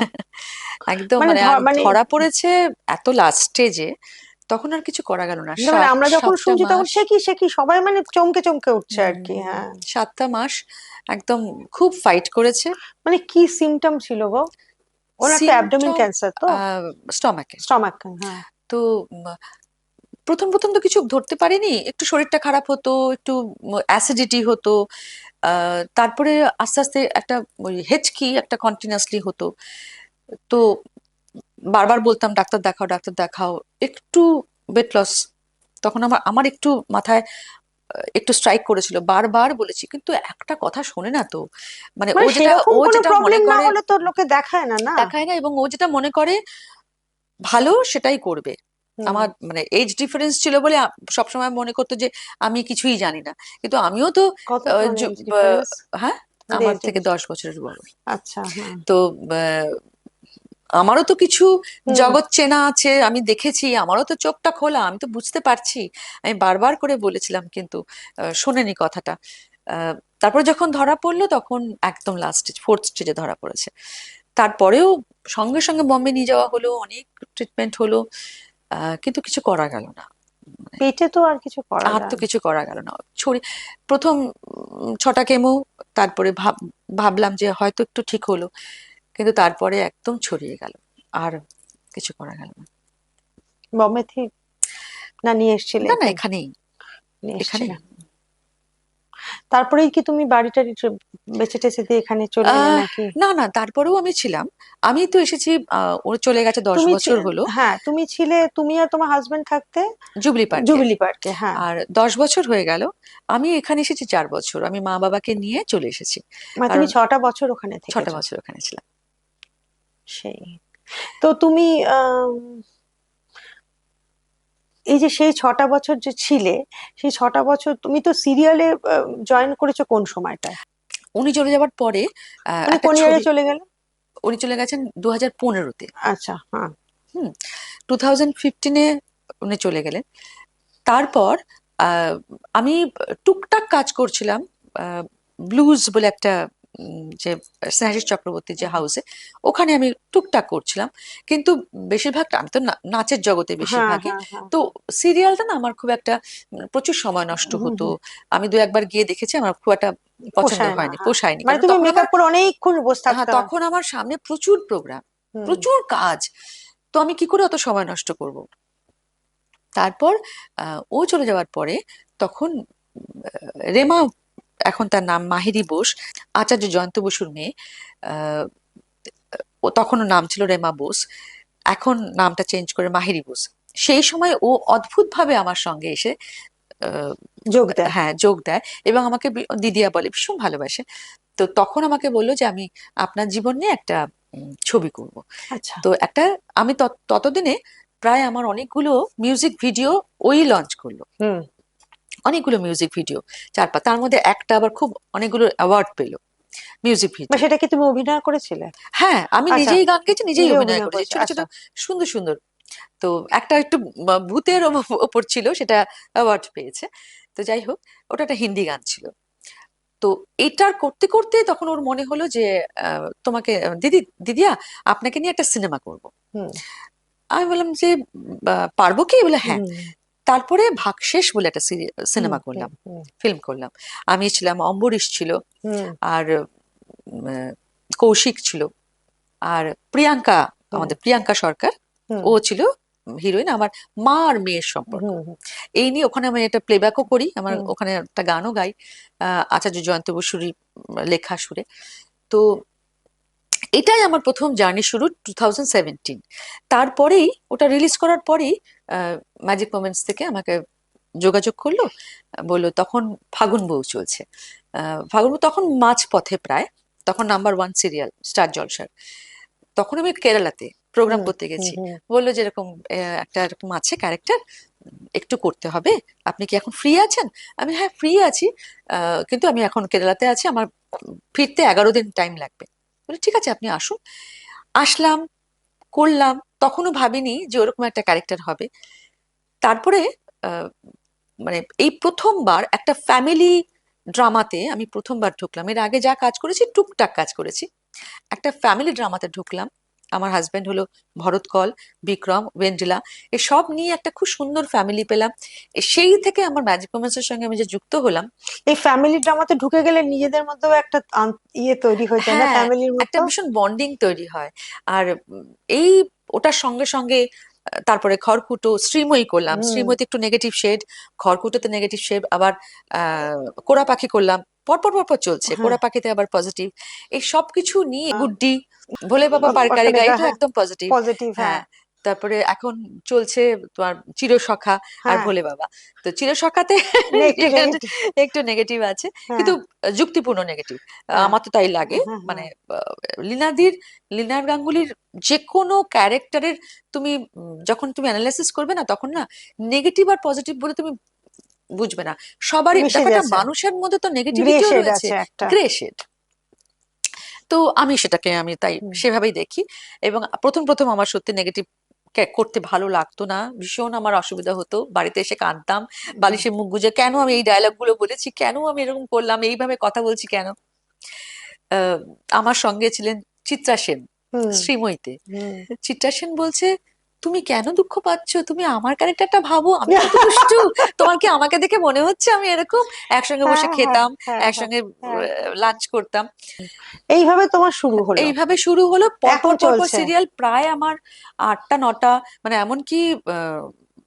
একদম মানে মানে, আর মানে ধরা পড়েছে এত লাস্ট স্টেজে, তখন আর কিছু করা গেল না। মানে আমরা যখন সাতটা শুনছি তখন মাস সে কি সবাই মানে চমকে চমকে উঠছে আর কি। হুম, হ্যাঁ। 7টা মাস একদম খুব ফাইট করেছে। মানে কি সিমটম ছিল গো? ওনার তো অ্যাবডোমেন সিমটম ক্যান্সার তো? স্টমাকে। স্টমাক, হ্যাঁ। তো প্রথম প্রথম তো কিছু ধরতে পারিনি, একটু শরীরটা খারাপ হতো, একটু অ্যাসিডিটি হতো, তারপরে আস্তে আস্তে একটা ওই হেঁচকি একটা কন্টিনিউয়াসলি হতো। তো বারবার বলতাম, ডাক্তার দেখাও, ডাক্তার দেখাও। একটু ওয়েট লস, তখন আমার আমার একটু মাথায় একটু স্ট্রাইক করেছিল, বারবার বলেছি, কিন্তু একটা কথা শোনে না তো। মানে মানে সেরকম ও কোনো যেটা মনে প্রবলেম না করে হলে তো লোকে দেখায় না, না? দেখায় না, এবং ও যেটা মনে করে ভালো সেটাই করবে। হুম। আমার মানে এজ ডিফারেন্স ছিল বলে সবসময় মনে করতো যে আমি কিছুই জানি না, কিন্তু আমিও তো কত আহ, তোমার জ- এজ ডিফারেন্স? হ্যাঁ, আমার থেকে 10 বছরের বড়। আচ্ছা, হ্যাঁ। তো আহ, আমারও তো কিছু হুম। জগৎ চেনা আছে, আমি দেখেছি, আমারও তো চোখটা খোলা, আমি তো বুঝতে পারছি। আমি বারবার করে বলেছিলাম, কিন্তু শোনেনি কথাটা। আহ, তারপর যখন ধরা পড়লো তখন একদম লাস্ট স্টেজ, 4th স্টেজে ধরা পড়েছে। তারপরেও সঙ্গে সঙ্গে বম্বে নিয়ে যাওয়া হলো, অনেক ট্রিটমেন্ট হলো, কিন্তু কিছু করা গেল না। পেটে তো আর কিছু করা আর তো যায় না। কিছু করা গেল না। প্রথম 6টা কেমো, তারপরে ভাবলাম যে হয়তো একটু ঠিক হলো, কিন্তু তারপরে একদম ছড়িয়ে গেল, আর কিছু করা গেল না। বম্বে থেকে না নিয়ে এসেছিলে না না, এখানে? এখানেই, নিয়ে এখানেই। এসেছিলে। তারপরেই কি তুমি বাড়ি টাড়ি বেঁচে টেচে দিয়ে এখানে চলে এলে আহ নাকি? না না, তারপরেও আমি ছিলাম। আমি তো এসেছি, ওর চলে গেছে দশ তুমি বছর হলো হ্যাঁ, তুমি ছিলে, তুমি আর তোমার হাজবেন্ড থাকতে জুবলি পার্কে। জুবিলি পার্কে, হ্যাঁ। আর 10 বছর হয়ে গেল। আমি এখানে এসেছি 4 বছর, আমি মা বাবাকে নিয়ে চলে এসেছি। মানে তুমি কারণ 6টা বছর ওখানে 6টা থেকেছো? বছর ওখানে ছিলাম। সেই। তো তুমি আম, এই যে সেই 6টা বছর যে ছিলে, সেই 6টা বছর তুমি তো সিরিয়ালে জয়েন করেছো কোন সময়টায়? উনি চলে যাওয়ার পরে মানে একটা কোন ইয়ারে ছবি, চলে গেলে? উনি চলে গেছেন 2015-তে। আচ্ছা, হ্যাঁ। হুম, 2015-এ উনি চলে গেলেন। তারপর আহ, আমি টুকটাক কাজ করছিলাম, ব্লুজ বলে একটা যে স্নেহাশিস চক্রবর্তী যে হাউসে, ওখানে আমি টুকটাক করছিলাম। কিন্তু বেশিরভাগ আমি তো নাচের জগতে হ্যাঁ বেশিরভাগই। হ্যাঁ হ্যাঁ। তো সিরিয়ালটা না আমার খুব একটা প্রচুর সময় নষ্ট হুম হতো। হুম। আমি দু একবার গিয়ে দেখেছি, আমার খুব একটা পছন্দ পোষায় না, হয়নি, হ্যাঁ। পোষায়নি, মানে কারণ তুমি তখন আমার, মেকআপ করে অনেকক্ষণ বসে হ্যাঁ থাকতে হয়। তখন আমার সামনে প্রচুর প্রোগ্রাম, হুম প্রচুর কাজ। তো আমি কি করে অত সময় নষ্ট করব? তারপর ও চলে যাওয়ার পরে তখন রেমা, এখন তার নাম মাহিরি বোস, আচার্য জয়ন্ত বসুর মেয়ে। আহ, ও তখনও নাম ছিল রেমা বোস, এখন নামটা চেঞ্জ করে মাহিরি বোস। সেই সময় ও অদ্ভুতভাবে আমার সঙ্গে এসে আহ, যোগ দেয়। হ্যাঁ যোগ দেয়, এবং আমাকে দিদিয়া বলে, ভীষণ ভালোবাসে। তো তখন আমাকে বললো যে আমি আপনার জীবন নিয়ে একটা ছবি করব। আচ্ছা। তো একটা, আমি ততদিনে প্রায় আমার অনেকগুলো মিউজিক ভিডিও ওই লঞ্চ করলো, হুম। অনেকগুলো মিউজিক ভিডিও, চার পাঁচ, তার মধ্যে একটা আবার খুব অনেকগুলো অ্যাওয়ার্ড পেলো মিউজিক বা ভিডিও। সেটা কি তুমি অভিনয় করেছিলে? হ্যাঁ আমি আচ্ছা, নিজেই গান গেয়েছি, নিজেই নিজে অভিনয় অভিনয় করেছি, করেছো, ছোট ছোট আচ্ছা। সুন্দর সুন্দর। তো একটা একটু ভূতের ওপর ছিল, সেটা অ্যাওয়ার্ড পেয়েছে। তো যাই হোক, ওটা একটা হিন্দি গান ছিল। তো এটার করতে করতে তখন ওর মনে হলো যে তোমাকে দিদিয়া, আপনাকে নিয়ে একটা সিনেমা করব। হুম আমি বললাম যে পারবো কি, বলে হ্যাঁ। হুম তারপরে ভাগশেষ বলে একটা হুম সিনেমা হুম করলাম, হুম ফিল্ম করলাম। আমি ছিলাম, অম্বরীশ ছিল, হুম আর কৌশিক ছিল, আর প্রিয়াঙ্কা, হুম আমাদের প্রিয়াঙ্কা সরকার, হুম ও ছিল হিরোইন। আমার মা আর মেয়ের সম্পর্ক, হুম এই নিয়ে ওখানে আমি একটা প্লেব্যাকও করি, আমার হুম। ওখানে একটা গানও গাই আচার্য জয়ন্ত বসুরই লেখা সুরে। তো এটাই আমার প্রথম জার্নি শুরু 2017। তারপরেই ওটা রিলিজ করার পরেই ম্যাজিক মোমেন্টস থেকে আমাকে যোগাযোগ করলো, বললো তখন ফাগুন বউ চলছে। ফাগুন বউ তখন মাঝ পথে প্রায়, তখন নাম্বার 1 সিরিয়াল স্টার জলসার। তখন আমি কেরালাতে প্রোগ্রাম হুম করতে হুম গেছি। হুম। বললো যে এরকম একটা এরকম আছে ক্যারেক্টার, একটু করতে হবে, আপনি কি এখন ফ্রি আছেন? আমি হ্যাঁ ফ্রি আছি, কিন্তু আমি এখন কেরালাতে আছি, আমার ফিরতে 11 দিন টাইম লাগবে। বলে ঠিক আছে, আপনি আসুন। আসলাম, করলাম, তখনও ভাবিনি যে ওরকম একটা ক্যারেক্টার হবে। তারপরে আহ, মানে এই প্রথমবার একটা ফ্যামিলি ড্রামাতে আমি প্রথমবার ঢুকলাম। এর আগে যা কাজ করেছি টুকটাক কাজ করেছি, একটা ফ্যামিলি ড্রামাতে ঢুকলাম। আমার হাজবেন্ড হলো ভরত কল, বিক্রম, ওয়েন্ডেলা, এসব নিয়ে একটা খুব সুন্দর ফ্যামিলি পেলাম। সেই থেকে আমার ম্যাজিক মোমেন্টস এর সঙ্গে আমি যে যুক্ত হলাম। এই ফ্যামিলি ড্রামাতে ঢুকে গেলে নিজেদের মধ্যেও একটা ইয়ে তৈরি হয়ে যায় না, হ্যাঁ, ফ্যামিলির একটা মতো? ভীষণ বন্ডিং তৈরি হয়। আর এই ওটার সঙ্গে সঙ্গে তারপরে খড়কুটো, শ্রীময়ী করলাম, হুম। শ্রীময়ীতে একটু নেগেটিভ শেড, খড়কুটোতে নেগেটিভ শেড, আবার কোরা পাখি করলাম, পরপর পরপর চলছে, হ্যাঁ। কোরা পাখিতে আবার পজিটিভ। এই সব কিছু নিয়ে গুড্ডি, ভোলে বাবা পারকারে ওখানে গাইডও হ্যাঁ, একদম পজিটিভ। পজিটিভ, হ্যাঁ। হ্যাঁ, তারপরে এখন চলছে তোমার চিরসখা আর হ্যাঁ, ভোলে বাবা। তো চিরসখাতে না একটু নেগেটিভ। একটু নেগেটিভ আছে, হ্যাঁ কিন্তু যুক্তিপূর্ণ নেগেটিভ, হ্যাঁ আমার তো তাই লাগে। হ্যাঁ মানে হ্যাঁ। লীনাদির, লীনার গাঙ্গুলির যে কোনো ক্যারেক্টারের তুমি যখন তুমি অ্যানালাইসিস করবে না, তখন না নেগেটিভ আর পজিটিভ বলে তুমি বুঝবে না। সবারই মিশে দেখো, একটা যাচ্ছে, মানুষের মধ্যে তো গ্রে নেগেটিভিটিও শেড রয়েছে, আছে একটা। Grey shade. তো আমি সেটাকে আমি তাই হুম সেভাবেই দেখি। এবং প্রথম প্রথম আমার সত্যি নেগেটিভ করতে ভালো লাগতো না, ভীষণ আমার অসুবিধা হতো, বাড়িতে এসে কাঁদতাম, হুম বালিশে মুখ গুজে, কেন আমি এই ডায়লগ গুলো বলেছি, কেন আমি এরকম করলাম, এইভাবে কথা বলছি কেন। আহ, আমার সঙ্গে ছিলেন চিত্রা সেন হুম শ্রীময়ীতে। হুম। চিত্রা সেন বলছে, তুমি কেন দুঃখ পাচ্ছ, তুমি আমার ক্যারেক্টারটা ভাবো, আমি কত দুষ্টু, তোমার কি আমাকে দেখে মনে হচ্ছে আমি এরকম? একসঙ্গে বসে হ্যাঁ হ্যাঁ খেতাম, হ্যাঁ হ্যাঁ একসঙ্গে হ্যাঁ। লাঞ্চ করতাম। এইভাবে তোমার শুরু হলো, এইভাবে শুরু হলো, এখন পরপর পরপর চলছে। সিরিয়াল প্রায় আমার 8টা 9টা, মানে এমনকি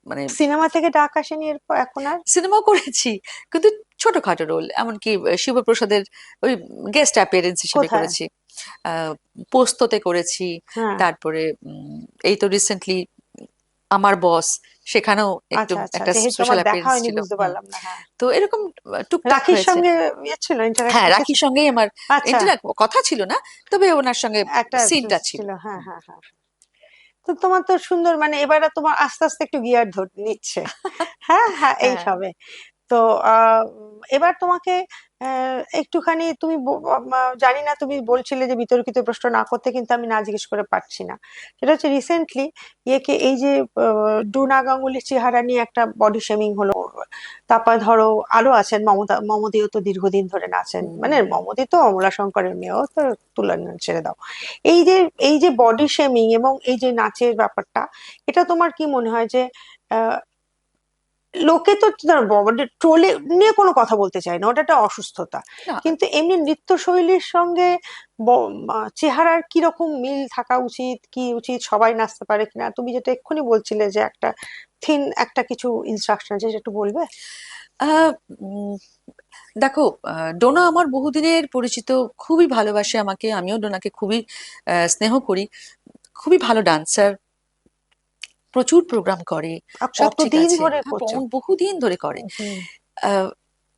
মানে সিনেমা থেকে ডাক আসেনি এরপর এখন আর? সিনেমাও করেছি, কিন্তু ছোটখাটো রোল, এমনকি শিবপ্রসাদের ওই গেস্ট অ্যাপিয়ারেন্স হিসেবে কোথায়? করেছি। পোস্ততে করেছি, হ্যাঁ। তারপরে এই তো রিসেন্টলি আমার বস, সেখানেও একটু আচ্ছা আচ্ছা, একটা যেহেতু স্পেশাল আমার দেখা অ্যাপিয়ারেন্স হয়নি ছিল। বুঝতে পারলাম না, হ্যাঁ। তো এরকম টুকটাক রাখির হয়েছে। সঙ্গে ইয়ে ছিল, ইন্টারাক্ট হ্যাঁ, রেখেছি। রাখির সঙ্গেই আমার আচ্ছা, ইন্টারনেট কথা ছিল না, তবে ওনার সঙ্গে একটা সিনটা ছিল। ছিল, হ্যাঁ হ্যাঁ হ্যাঁ। তো তোমার তো সুন্দর, মানে এবারে তোমার আস্তে আস্তে একটু গিয়ার ধর নিচ্ছে। হ্যাঁ হ্যাঁ, এই হ্যাঁ, সবে। তো এবার তোমাকে একটুখানি তুমি জানি না, তুমি বলছিলে যে বিতর্কিত প্রশ্ন না করতে, কিন্তু আমি না জিজ্ঞেস করে পারছি না। সেটা হচ্ছে রিসেন্টলি ইয়েকে এই যে ডোনা গাঙ্গুলির চেহারা নিয়ে একটা বডি শেমিং হলো। তারপর ধরো আরো আছেন, মমতাদিও তো দীর্ঘদিন ধরে নাচেন, মানে মমতাদি তো অমলা শঙ্করের মেয়েও, তো তুলনা ছেড়ে দাও। এই যে বডি শেমিং এবং এই যে নাচের ব্যাপারটা, এটা তোমার কি মনে হয় যে লোকে তো ট্রোলে নিয়ে কোনো কথা বলতে চায় না, ওটা একটা অসুস্থতা, না, কিন্তু এমনি নৃত্যশৈলীর সঙ্গে চেহারার কিরকম মিল থাকা উচিত, কি উচিত, সবাই নাচতে পারে কিনা? তুমি যেটা এক্ষুনি বলছিলে যে একটা থিন একটা কিছু ইনস্ট্রাকশন আছে, সেটা একটু বলবে? আহ, উম, দেখো, ডোনা আমার বহুদিনের পরিচিত, খুবই ভালোবাসে আমাকে, আমিও ডোনাকে খুবই স্নেহ করি, খুবই ভালো ডান্সার, প্রচুর প্রোগ্রাম করে, আর সব ঠিক কতদিন আছে। ধরে হ্যাঁ, করছো? বহুদিন ধরে করে। হুম আহ,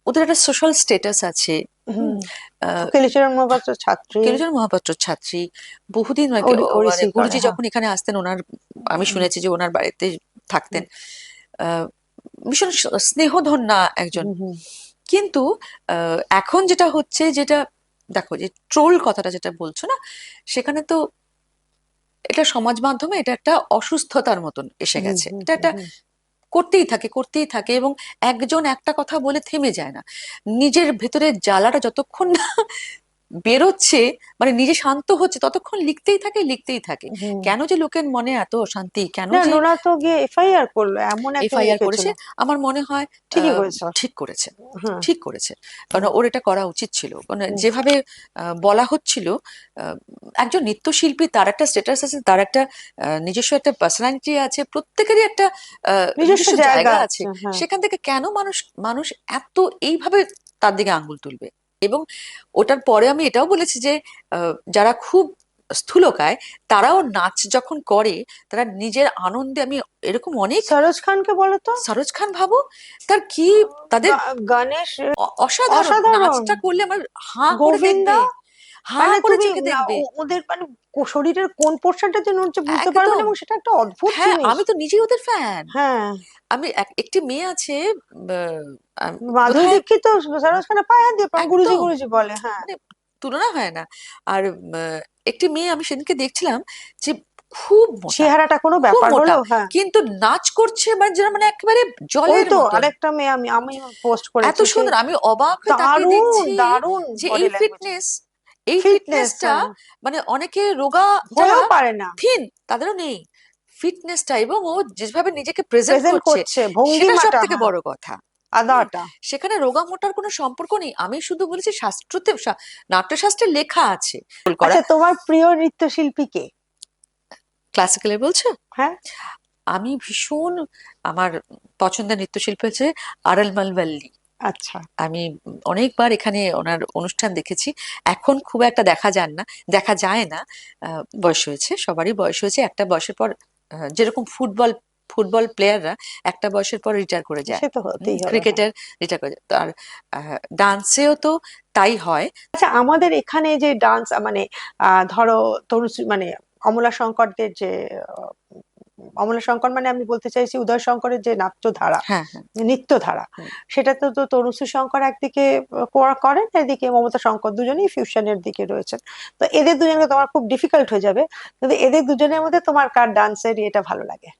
ওদের একটা সোশ্যাল স্ট্যাটাস আছে। হুম। হুম। কেলিচরণ মহাপাত্র ছাত্রী। কেলুজন মহাপাত্র ছাত্রী, বহুদিন আগে মানে ওড়িশি করে, গুরুজি হ্যাঁ। যখন এখানে আসতেন, ওনার আমি শুনেছি যে ওনার বাড়িতে থাকতেন। আহ, ভীষণ স্নেহধন্যা একজন। হুম হুম কিন্তু এখন যেটা হচ্ছে, যেটা দেখো, যে ট্রোল কথাটা যেটা বলছো না, সেখানে তো এটা সমাজ মাধ্যমে এটা একটা অসুস্থতার মতন এসে হুম গেছে। হুম এটা হুম একটা হুম। করতেই থাকে, করতেই থাকে, এবং একজন একটা কথা বলে থেমে যায় না। নিজের ভেতরে জ্বালাটা যতক্ষণ না বেরোচ্ছে, মানে নিজে শান্ত হচ্ছে, ততক্ষণ লিখতেই থাকে, লিখতেই থাকে। হুম। কেন যে লোকের মনে এত অশান্তি, কেন না, যে নোরা তো গিয়ে এফআইআর করলো, এমন একজন এফআইআর লিখেছিল। করেছে, আমার মনে হয় ঠিকই করেছে। ঠিক করেছে। হ্যাঁ। ঠিক করেছে, কারণ ওর এটা করা উচিত ছিল। মানে হুম। যেভাবে বলা হচ্ছিল, আহ, একজন নৃত্যশিল্পী, তার একটা স্ট্যাটাস আছে, তার একটা নিজস্ব একটা পার্সোনালিটি আছে, প্রত্যেকেরই একটা নিজস্ব নিজস্ব জায়গা জায়গা আছে। আছে, হ্যাঁ। সেখান থেকে কেন মানুষ মানুষ এত এইভাবে তার দিকে আঙ্গুল তুলবে? এবং ওটার পরে আমি এটাও বলেছি যে যারা খুব স্থূলকায়, তারাও নাচ যখন করে, তারা নিজের আনন্দে, আমি এরকম অনেক, সরোজ খানকে বলো তো। সরোজ খান ভাবো, তার কি, তাদের গণেশ অসাধারণ অসাধারণ। নাচটা করলে আমার হাঁ করে দেখবে, গোবিন্দা, হাঁ মানে করে তুমি চোখে দেখবে। ওদের মানে শরীরের কোন পোর্শনটা যে নড়ছে বুঝতে পারবে না, একদম। এবং সেটা একটা অদ্ভুত হ্যাঁ, জিনিস। আমি তো নিজেই ওদের ফ্যান। হ্যাঁ। আমি একটি মেয়ে আছে, মাধুরী বোধহয়, দীক্ষিত তো সরোজ খানের পায়ে হাত দিয়ে গুরুজি একদম, গুরুজি বলে, হ্যাঁ। মানে তুলনা হয় না। আর একটি মেয়ে আমি সেদিনকে দেখছিলাম, যে খুব মোটা, চেহারাটা কোনো খুব ব্যাপার মোটা, হলো, হ্যাঁ। কিন্তু নাচ করছে মানে যেন, মানে একেবারে ওই জলের তো মতন, আরেকটা মেয়ে আমি আমি পোস্ট এত করেছি, সে সুন্দর। আমি অবাক হয়ে তাকিয়ে দারুণ দেখছি দারুণ যে বডি এই ল্যাঙ্গুয়েজ, ফিটনেস, এই ফিটনেস, ফিটনেসটা, হ্যাঁ। মানে অনেকে রোগা যারা হয়েও পারে না। থিন, তাদেরও নেই ফিটনেসটা, এবং ও যেভাবে নিজেকে প্রেজেন্ট প্রেজেন্ট করছে, করছে, সেটা সব ভঙ্গিমাটা, থেকে হ্যাঁ। বড় কথা। হুম। আদাটা। সেখানে রোগা মোটার কোনো সম্পর্ক নেই। আমি শুধু বলেছি শাস্ত্রতে, নাট্যশাস্ত্রে লেখা আছে করা। আচ্ছা, তোমার প্রিয় নৃত্যশিল্পী কে? ক্লাসিক্যালে বলছো? হ্যাঁ। আমি ভীষণ, আমার পছন্দের নৃত্যশিল্পী হচ্ছে আরল মালবল্লী। আচ্ছা। আমি অনেকবার এখানে ওনার অনুষ্ঠান দেখেছি। এখন খুব একটা দেখা যান না, দেখা যায় না। বয়স হয়েছে, সবারই বয়স হয়েছে। একটা বয়সের পর, যেরকম ফুটবল প্লেয়াররা একটা বয়সের পর রিটায়ার করে যায়, সে তো হতেই হবে, হ্যাঁ। ক্রিকেটার রিটায়ার করে যায়, তো আর ডান্সেও তো তাই হয়। আচ্ছা, আমাদের এখানে যে ডান্স মানে ধরো তনুশ্রী মানে অমলা শঙ্করদের যে আহ, অমলা শঙ্কর মানে আমি বলতে চাইছি উদয় শঙ্করের যে নাট্যধারা, হ্যাঁ, হ্যাঁ। নৃত্যধারা, হুম। সেটা তো তো তনুশ্রী শঙ্কর একদিকে করেন, এদিকে মমতা শঙ্কর, দুজনেই ফিউশনের দিকে রয়েছেন। তো এদের দুজনকে তোমার খুব ডিফিকাল্ট হয়ে যাবে, কিন্তু এদের দুজনের মধ্যে তোমার কার ডান্সের এটা ভালো লাগে?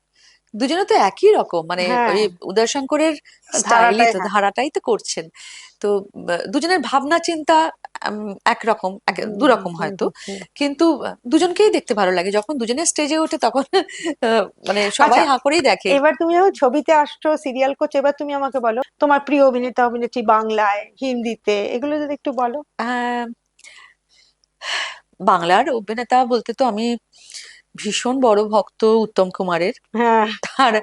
দুজনে তো একই রকম, মানে হ্যাঁ। ওই উদয় শঙ্করের স্টাইলই ধারাটাই, তো, হ্যাঁ। ধারাটাই তো করছেন। তো দুজনের ভাবনা চিন্তা একরকম, হুম হুম দুরকম হুম হয়তো, হুম হুম। কিন্তু দুজনকেই দেখতে ভালো লাগে। যখন দুজনে স্টেজে ওঠে, তখন মানে সবাই আচ্ছা, হাঁ করেই দেখে। এবার তুমি যখন ছবিতে আসছো, সিরিয়াল করছো, এবার তুমি আমাকে বলো তোমার প্রিয় অভিনেতা অভিনেত্রী, বাংলায়, হিন্দিতে, এগুলো যদি একটু বলো। আহ, বাংলার অভিনেতা বলতে তো আমি ভীষণ বড় ভক্ত উত্তম কুমারের। হ্যাঁ তার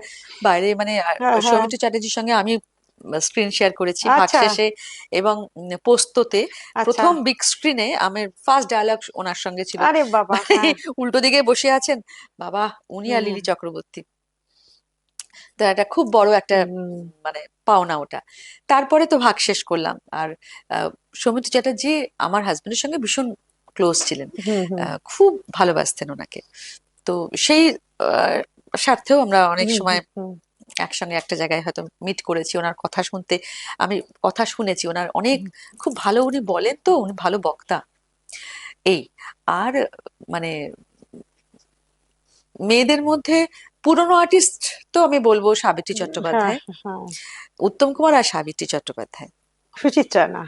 বাইরে মানে হ্যাঁ হ্যাঁ। সৌমিত্র চ্যাটার্জির সঙ্গে আমি স্ক্রিন শেয়ার করেছি আচ্ছা ভাগশেষে, এবং পোস্ততে আচ্ছা। প্রথম বিগ স্ক্রিনে আমার ফার্স্ট ডায়ালগ ওনার সঙ্গে ছিল। আরে বাবা, মানে হ্যাঁ। উল্টো দিকে বসে আছেন বাবা, উনি আর হ্যাঁ লিলি চক্রবর্তী। তো এটা খুব বড় একটা হুম মানে পাওনা ওটা। তারপরে তো ভাগশেষ করলাম। আর আহ, সৌমিত্র চ্যাটার্জি আমার হাজবেন্ডের সঙ্গে ভীষণ ক্লোজ ছিলেন, হুম হুম খুব ভালোবাসতেন ওনাকে। তো সেই স্বার্থেও আমরা অনেক হুম সময় হুম হুম। একসঙ্গে একটা জায়গায় হয়তো মিট করেছি, ওনার কথা শুনতে আমি কথা শুনেছি, ওনার অনেক খুব ভালো উনি বলেন, তো উনি ভালো বক্তা এই। আর মানে মেয়েদের মধ্যে পুরনো আর্টিস্ট তো আমি বলবো সাবিত্রী হ্যাঁ, চট্টোপাধ্যায়, হ্যাঁ। উত্তম কুমার আর সাবিত্রী চট্টোপাধ্যায়। সুচিত্রা না?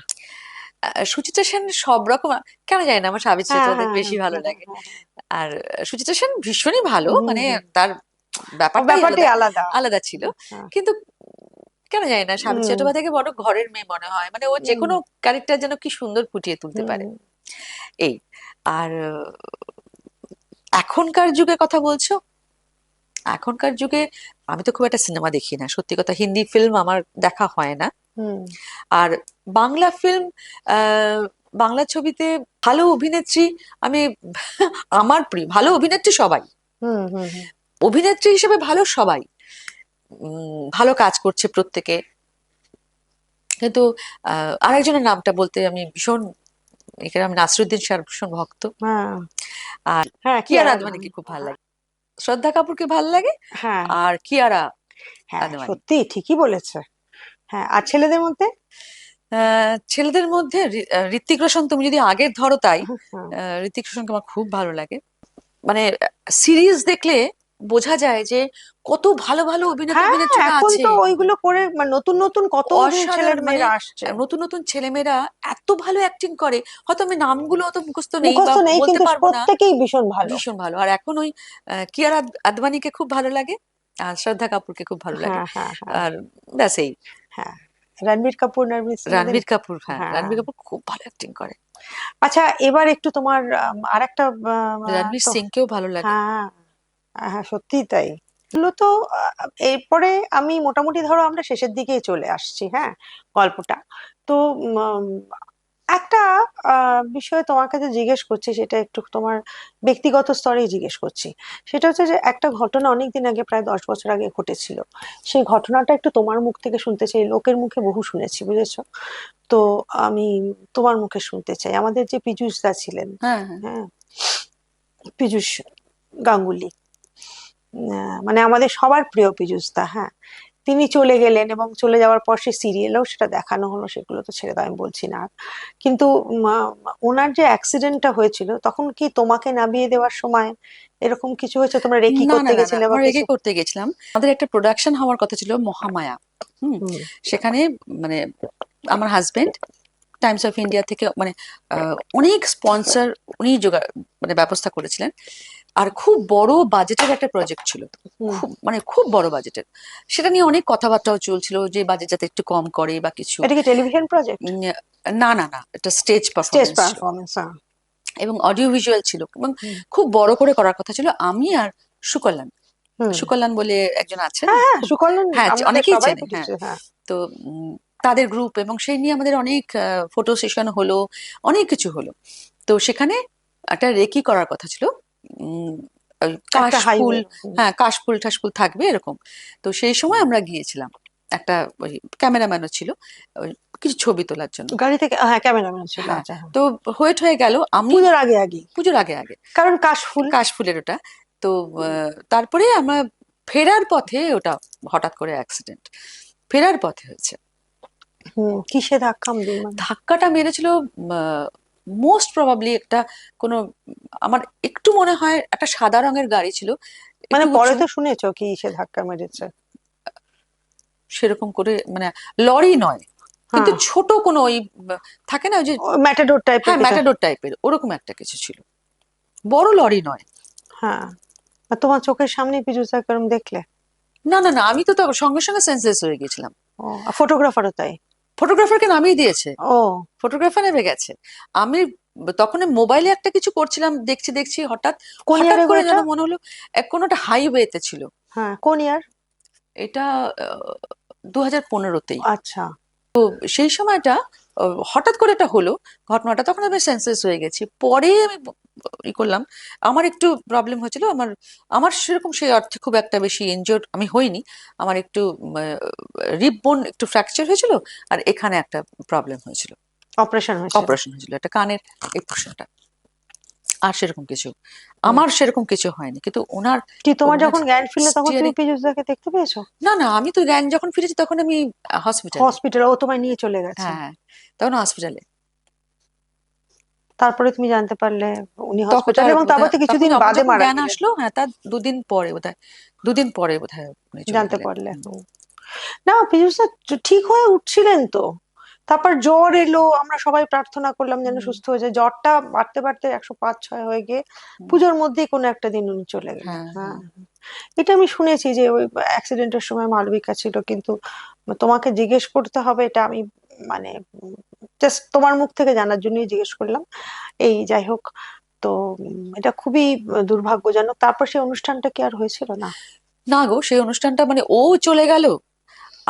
সুচিত্রা সেন সব রকম, কেন জানি না আমার সাবিত্রী হ্যাঁ, চট্টোপাধ্যায় হ্যাঁ, বেশি ভালো হ্যাঁ, লাগে। হ্যাঁ, হ্যাঁ। আর সুচিত্রা সেন ভীষণই ভালো, হুম, মানে হুম। তার ও ব্যাপারটাই ব্যাপারটাই আলাদা, আলাদা। আলাদা ছিল। হ্যাঁ। কিন্তু কেন জানি না সাবিত্রী হুম, চট্টোপাধ্যায়কে বড় ঘরের মেয়ে মনে হয়, মানে ও যে হুম, কোনো ক্যারেক্টার যেন কি সুন্দর ফুটিয়ে তুলতে পারে হুম। এই। আর এখনকার যুগে কথা বলছো, এখনকার যুগে আমি তো খুব একটা সিনেমা দেখি না, সত্যি কথা, হিন্দি ফিল্ম আমার দেখা হয় না। হুম, আর বাংলা ফিল্ম, আহ বাংলা ছবিতে ভালো অভিনেত্রী আমি আমার প্রিয় ভালো অভিনেত্রী সবাই, হুম, হুম, হুম। অভিনেত্রী হিসেবে ভালো সবাই, ভালো কাজ করছে প্রত্যেকে। কিন্তু আরেকজনের নামটা বলতে আমি ভীষণ, এখানে আমি নাসরুদ্দিন শাহর ভীষণ ভক্ত। হ্যাঁ, আর হ্যাঁ, কি আর কিয়ারা নাম? আদবানিকে খুব ভালো লাগে, শ্রদ্ধা কাপুরকে ভালো লাগে, হ্যাঁ, আর কিয়ারা হ্যাঁ, আদবানি। সত্যি ঠিকই বলেছে। হ্যাঁ, আর ছেলেদের মধ্যে? ছেলেদের মধ্যে ঋত্বিক রোশন, তুমি যদি আগের ধরো তাই, হ্যাঁ, ঋত্বিক রোশনকে আমার খুব ভালো লাগে। মানে সিরিজ দেখলে বোঝা যায় যে কত ভালো ভালো অভিনেতা হ্যাঁ, অভিনেত্রীরা এখন আছে, তো ওইগুলো করে মানে নতুন নতুন কত ছেলের অসাধারণ। মানে মেয়েরা আসছে। নতুন নতুন ছেলেমেয়েরা এত ভালো অ্যাক্টিং করে, হয়তো আমি নামগুলো অত মুখস্থ নেই বা মুখস্থ নেই বলতে কিন্তু পারবো না, প্রত্যেকেই ভীষণ ভালো। ভীষণ ভালো। আর এখন ওই কিয়ারা আদবানিকে খুব ভালো লাগে, আর শ্রদ্ধা কাপুরকে খুব ভালো লাগে। হ্যাঁ, হ্যাঁ, হ্যাঁ, আর ব্যাস এই। হ্যাঁ। রণবীর কাপুর, নরমিত সিং এদের। রণবীর কাপুর, হ্যাঁ হ্যাঁ। রণবীর কাপুর খুব ভালো অ্যাক্টিং করে। আচ্ছা, এবার একটু তোমার আরেকটা রণবীর তো। সিংকেও ভালো লাগে। হ্যাঁ, হ্যাঁ, সত্যিই তাই। এগুলো তো এরপরে আমি মোটামুটি ধরো আমরা শেষের দিকেই চলে আসছি, হ্যাঁ, গল্পটা। তো একটা বিষয় তোমার কাছে জিজ্ঞেস করছি, সেটা একটু তোমার ব্যক্তিগত স্তরেই জিজ্ঞেস করছি। সেটা হচ্ছে যে একটা ঘটনা অনেকদিন আগে, প্রায় 10 বছর আগে ঘটেছিল। সেই ঘটনাটা একটু তোমার মুখ থেকে শুনতে চাই। লোকের মুখে বহু শুনেছি, বুঝেছো? তো আমি তোমার মুখে শুনতে চাই। আমাদের যে পীযূষ দা ছিলেন, হ্যাঁ হ্যাঁ। হ্যাঁ, পীযূষ গাঙ্গুলি, মানে আমাদের সবার প্রিয় পীযূষ দা, হ্যাঁ। তিনি চলে গেলেন এবং চলে যাওয়ার পর সে সিরিয়ালেও সেটা দেখানো হলো, সেগুলো তো ছেড়ে দাও, আমি বলছি না আর। কিন্তু ওনার যে অ্যাক্সিডেন্টটা হয়েছিল, তখন কি তোমাকে নামিয়ে দেওয়ার সময় এরকম কিছু হয়েছে? তোমরা রেকি না না করতে না না, গেছিলে বা আমরা রেগে কিছু? করতে গেছিলাম, আমাদের একটা প্রোডাকশন হওয়ার কথা ছিল মহামায়া। হুম। হুম, সেখানে মানে আমার হাজবেন্ড টাইমস অফ ইন্ডিয়া থেকে মানে অনেক স্পন্সর উনি মানে ব্যবস্থা করেছিলেন। আর খুব বড় বাজেটের একটা প্রজেক্ট ছিল, হুম। খুব মানে খুব বড় বাজেটের। সেটা নিয়ে অনেক কথাবার্তাও চলছিল যে বাজেট যাতে একটু কম করে বা কিছু। এটা কি টেলিভিশন প্রজেক্ট? উম, না না না, এটা স্টেজ স্টেজ পারফরমেন্স ছিল পারফরমেন্স? হ্যাঁ। এবং অডিও ভিজুয়াল ছিল, এবং হুম, খুব বড় করে করার কথা ছিল। আমি আর সুকল্যাণ, হুম। সুকল্যাণ বলে একজন আছেন, হ্যাঁ, হ্যাঁ, খুব, সুকল্যাণ হ্যাঁ আমাদের অনেকেই সবাই চেনে, হ্যাঁ। পরিচিত, হ্যাঁ। তো তাদের গ্রুপ, এবং সেই নিয়ে আমাদের অনেক ফটো সেশন হলো, অনেক কিছু হলো। তো সেখানে একটা রেকি করার কথা ছিল, উম, ওই একটা কাশফুল, হাইওয়ে। হ্যাঁ কাশফুল টাশফুল থাকবে এরকম। তো সেই সময় আমরা গিয়েছিলাম, একটা ওই ক্যামেরাম্যানও ছিল ওই কিছু ছবি তোলার জন্য। গাড়ি থেকে, হ্যাঁ, ক্যামেরাম্যান ছিল, হ্যাঁ। আচ্ছা, হ্যাঁ। তো ওয়েট হয়ে গেল, আমি পুজোর আগে আগে। পুজোর আগে আগে, কারণ কাশফুল। কাশফুলের ওটা। তো তারপরে আমরা ফেরার পথে ওটা হঠাৎ করে অ্যাক্সিডেন্ট, ফেরার পথে হয়েছে। হুম, কিসে ধাক্কা মানে? ধাক্কাটা মেরেছিল মোস্ট প্রবাবলি একটা কোনো, আমার একটু মনে হয় একটা সাদা রঙের গাড়ি ছিল, মানে একটু পরে উঁচু, তো শুনেছো কি সে ধাক্কা মেরেছে? সেরকম করে মানে লরি নয়, কিন্তু হ্যাঁ, ছোট কোনো ওই থাকে না ওই যে, ম্যাটাডোর টাইপের হ্যাঁ কিছু। ম্যাটাডোর টাইপের ওরকম একটা কিছু ছিল, বড় লরি নয়। হ্যাঁ। আর তোমার চোখের সামনে পীযূষ দা কেরম দেখলে? না না না, আমি তো সঙ্গে সঙ্গে সেন্সলেস হয়ে গেছিলাম। ও, ফটোগ্রাফারও তাই? ফটোগ্রাফারকে নামিয়ে দিয়েছে, ও, ফটোগ্রাফার নেমে গেছে। আমি তখন মোবাইলে একটা কিছু করছিলাম, দেখছি দেখছি হঠাৎ, কোন হঠাৎ ইয়ারে গো করে যেন এটা? মনে হলো কোনো একটা হাইওয়েতে ছিল। হ্যাঁ, কোন ইয়ার? এটা 2015-তেই। আচ্ছা। সেই সময়টা হঠাৎ করে এটা হলো ঘটনাটা, তখন আমি সেন্সলেস হয়ে গেছি। পরে আমি ই করলাম, আমার একটু প্রবলেম হয়েছিল, আমার আমার সেরকম সেই অর্থে খুব একটা বেশি ইনজোর্ড আমি হইনি। আমার একটু রিব বোন একটু ফ্র্যাকচার হয়েছিল, আর এখানে একটা প্রবলেম হয়েছিল, অপারেশন হয়েছিল? অপারেশন হয়েছিল একটা কানের এই পোর্শনটা। আর সেরকম কিছু আমার সেরকম কিছু হয়নি, কিন্তু ওনার কি তোমার ওনার যখন জ্ঞান ফিরলো তখন তুমি steering- পীযূষদাকে দেখতে পেয়েছো? না না, আমি তো জ্ঞান যখন ফিরেছি তখন আমি হসপিটালে। হসপিটালে ও তোমায় নিয়ে চলে গেছে? হ্যাঁ হ্যাঁ, তখন হসপিটালে। তারপরে তুমি জানতে পারলে উনি তখন হসপিটালে, তার এবং তারপর বোধহয় তো তখন কিছুদিন যখন বাদে যখন মারা জ্ঞান গেলেন। আসলো, হ্যাঁ তার দুদিন পরে বোধহয়, দুদিন পরে বোধহয় উনি চলে জানতে গেলেন। পারলে? না, পীযূষদা ঠিক হয়ে উঠছিলেন তো, তারপর জ্বর এলো, আমরা সবাই প্রার্থনা করলাম যেন হুম, সুস্থ হয়ে যায়, জ্বরটা বাড়তে বাড়তে 105-106 হয়ে গিয়ে হুম, পুজোর মধ্যেই কোনো একটা দিন উনি চলে গেলেন। হ্যাঁ হ্যাঁ, হ্যাঁ। এটা আমি শুনেছি যে ওই অ্যাক্সিডেন্টের সময় মালবিকা ছিল, কিন্তু তোমাকে জিজ্ঞেস করতে হবে এটা, আমি মানে জাস্ট তোমার মুখ থেকে জানার জন্যই জিজ্ঞেস করলাম। এই যাই হোক, তো এটা খুবই দুর্ভাগ্যজনক। তারপর সেই অনুষ্ঠানটা কি আর হয়েছিল না? না গো, সেই অনুষ্ঠানটা মানে ও চলে গেল,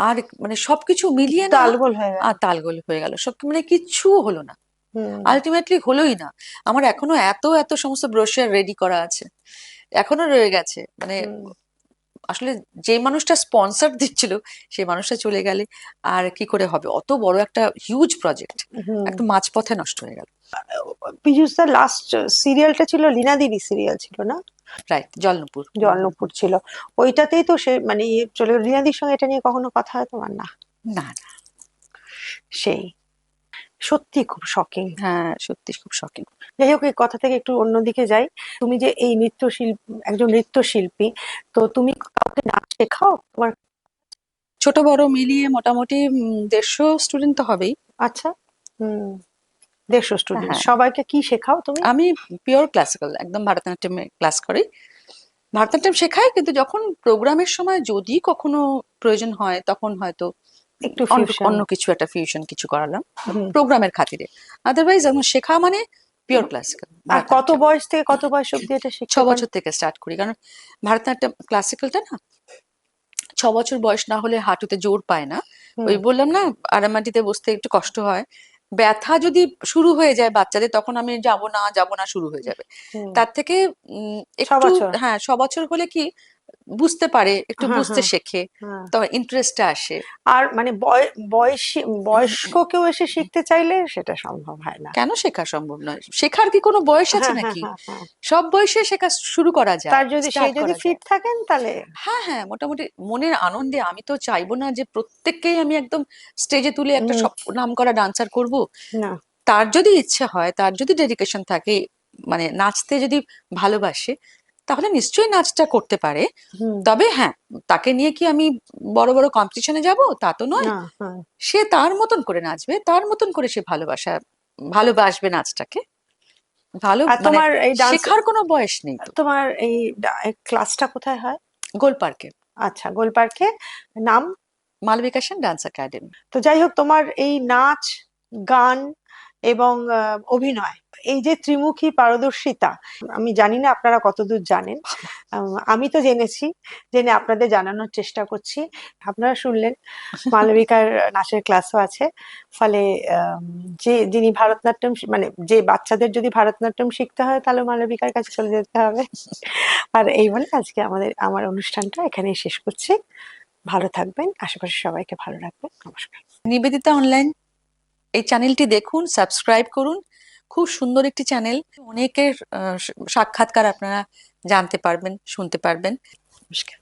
আর মানে সবকিছু মিলিয়ে না, তালগোল হয়ে গেল। আর তালগোল হয়ে গেল সব, মানে কিচ্ছু হলো না, হুম। আলটিমেটলি হলোই না। আমার এখনো এত এত সমস্ত ব্রোশিয়ার রেডি করা আছে, এখনো রয়ে গেছে। মানে হুম। আসলে যে মানুষটা স্পন্সর দিচ্ছিল সেই মানুষটা চলে গেলে আর কি করে হবে, অত বড় একটা হিউজ প্রজেক্ট হুম। একটা মাঝপথে নষ্ট হয়ে গেল। পীযূষদার লাস্ট সিরিয়ালটা ছিল লীনা দিদি সিরিয়াল ছিল না? রাইট, জলনপুর। জলনপুর ছিল। ওইটাতেই তো সে মানে চলে গেল। লীনা দিদির সঙ্গে এটা নিয়ে কখনো কথা হয় তোমার? না। না না, সেই সত্যি খুব শকিং। হ্যাঁ সত্যি খুব শকিং। যাই হোক, এই কথা থেকে একটু অন্যদিকে যাই। তুমি যে এই নৃত্যশিল্পী, একজন নৃত্যশিল্পী, তো তুমি কাউকে নাচ শেখাও তোমার? ছোট বড় মিলিয়ে মোটামুটি 150 স্টুডেন্ট তো হবেই। আচ্ছা। হুম। 150 স্টুডেন্ট, হ্যাঁ, সবাইকে কি শেখাও তুমি? আমি পিওর ক্লাসিক্যাল, একদম ভারতনাট্যমে ক্লাস করি, ভারতনাট্যম শেখাই, কিন্তু যখন প্রোগ্রামের সময় যদি কখনো প্রয়োজন হয় তখন হয়তো একটু অন্য ফিউশন। অন্য কিছু একটা ফিউশন কিছু করালাম হুম। প্রোগ্রামের খাতিরে। আদারওয়াইজ আমার শেখা মানে পিওর ক্লাসিক্যাল আর কত ভারতনাট্যম। বয়স থেকে কত বয়স অব্দি এটা ছ শিখতে পারো? বছর থেকে স্টার্ট করি, কারণ ভারতনাট্যম ক্লাসিক্যালটা না 6 বছর বয়স না হলে হাঁটুতে জোর পায় না। হুম। ওই বললাম না, আরামাটিতে বসতে একটু কষ্ট হয়, ব্যথা যদি শুরু হয়ে যায় বাচ্চাদের, তখন আমি যাব না যাব না শুরু হয়ে যাবে। হুম। তার থেকে ছ একটু, বছর হ্যাঁ 6 বছর হলে কি বুঝতে পারে, একটু হ্যাঁ, বুঝতে হ্যাঁ, শেখে, হ্যাঁ। তো ইন্টারেস্টটা আসে। আর মানে বয়স্ক কেউ এসে শিখতে চাইলে সেটা সম্ভব হয় না। কেন শেখা সম্ভব নয়? শেখার কি কোনো বয়স আছে হ্যাঁ, হ্যাঁ, নাকি? হ্যাঁ, হ্যাঁ। সব বয়সে শেখা শুরু করা যায়, তার যদি সে স্টার্ট যদি করা ফিট যায়। থাকেন তাহলে। হ্যাঁ হ্যাঁ, মোটামুটি মনের আনন্দে। আমি তো চাইবো না যে প্রত্যেককেই আমি একদম স্টেজে তুলে একটা উম, সব নাম করা ডান্সার করব। না। তার যদি ইচ্ছে হয়, তার যদি ডেডিকেশন থাকে, মানে নাচতে যদি ভালোবাসে, তাহলে নিশ্চয়ই নাচটা করতে পারে। হুম। তবে হ্যাঁ, তাকে নিয়ে কি আমি বড় বড় কম্পিটিশনে যাব তা তো নয়। না। হ্যাঁ। সে তার মতন করে নাচবে, তার মতন করে সে ভালোবাসবে নাচটাকে। ভালো আর মানে তোমার এই ডান্স, শেখার কোনো বয়স নেই তো। তোমার এই ক্লাসটা কোথায় হয়? গোল পার্কে, আচ্ছা, গোলপার্কে। নাম? Malabika Sen dance academy. তো যাই হোক, তোমার এই নাচ, গান এবং অভিনয়, এই যে ত্রিমুখী পারদর্শিতা, আমি জানি না আপনারা কতদূর জানেন। আমি তো জেনেছি, জেনে আপনাদের জানানোর চেষ্টা করছি। আপনারা শুনলেন মালবিকার নাচের ক্লাসও আছে। ফলে যে যিনি ভারতনাট্যম মানে যে বাচ্চাদের যদি ভারতনাট্যম শিখতে হয় তাহলে মালবিকার কাছে চলে যেতে হবে। আর এই বলে আজকে আমার অনুষ্ঠানটা এখানেই শেষ করছি। ভালো থাকবেন, আশেপাশে সবাইকে ভালো রাখবেন। নমস্কার। নিবেদিতা অনলাইন, এই চ্যানেলটি দেখুন, সাবস্ক্রাইব করুন। খুব সুন্দর একটি চ্যানেল, অনেকের সাক্ষাৎকার আপনারা জানতে পারবেন, শুনতে পারবেন। নমস্কার।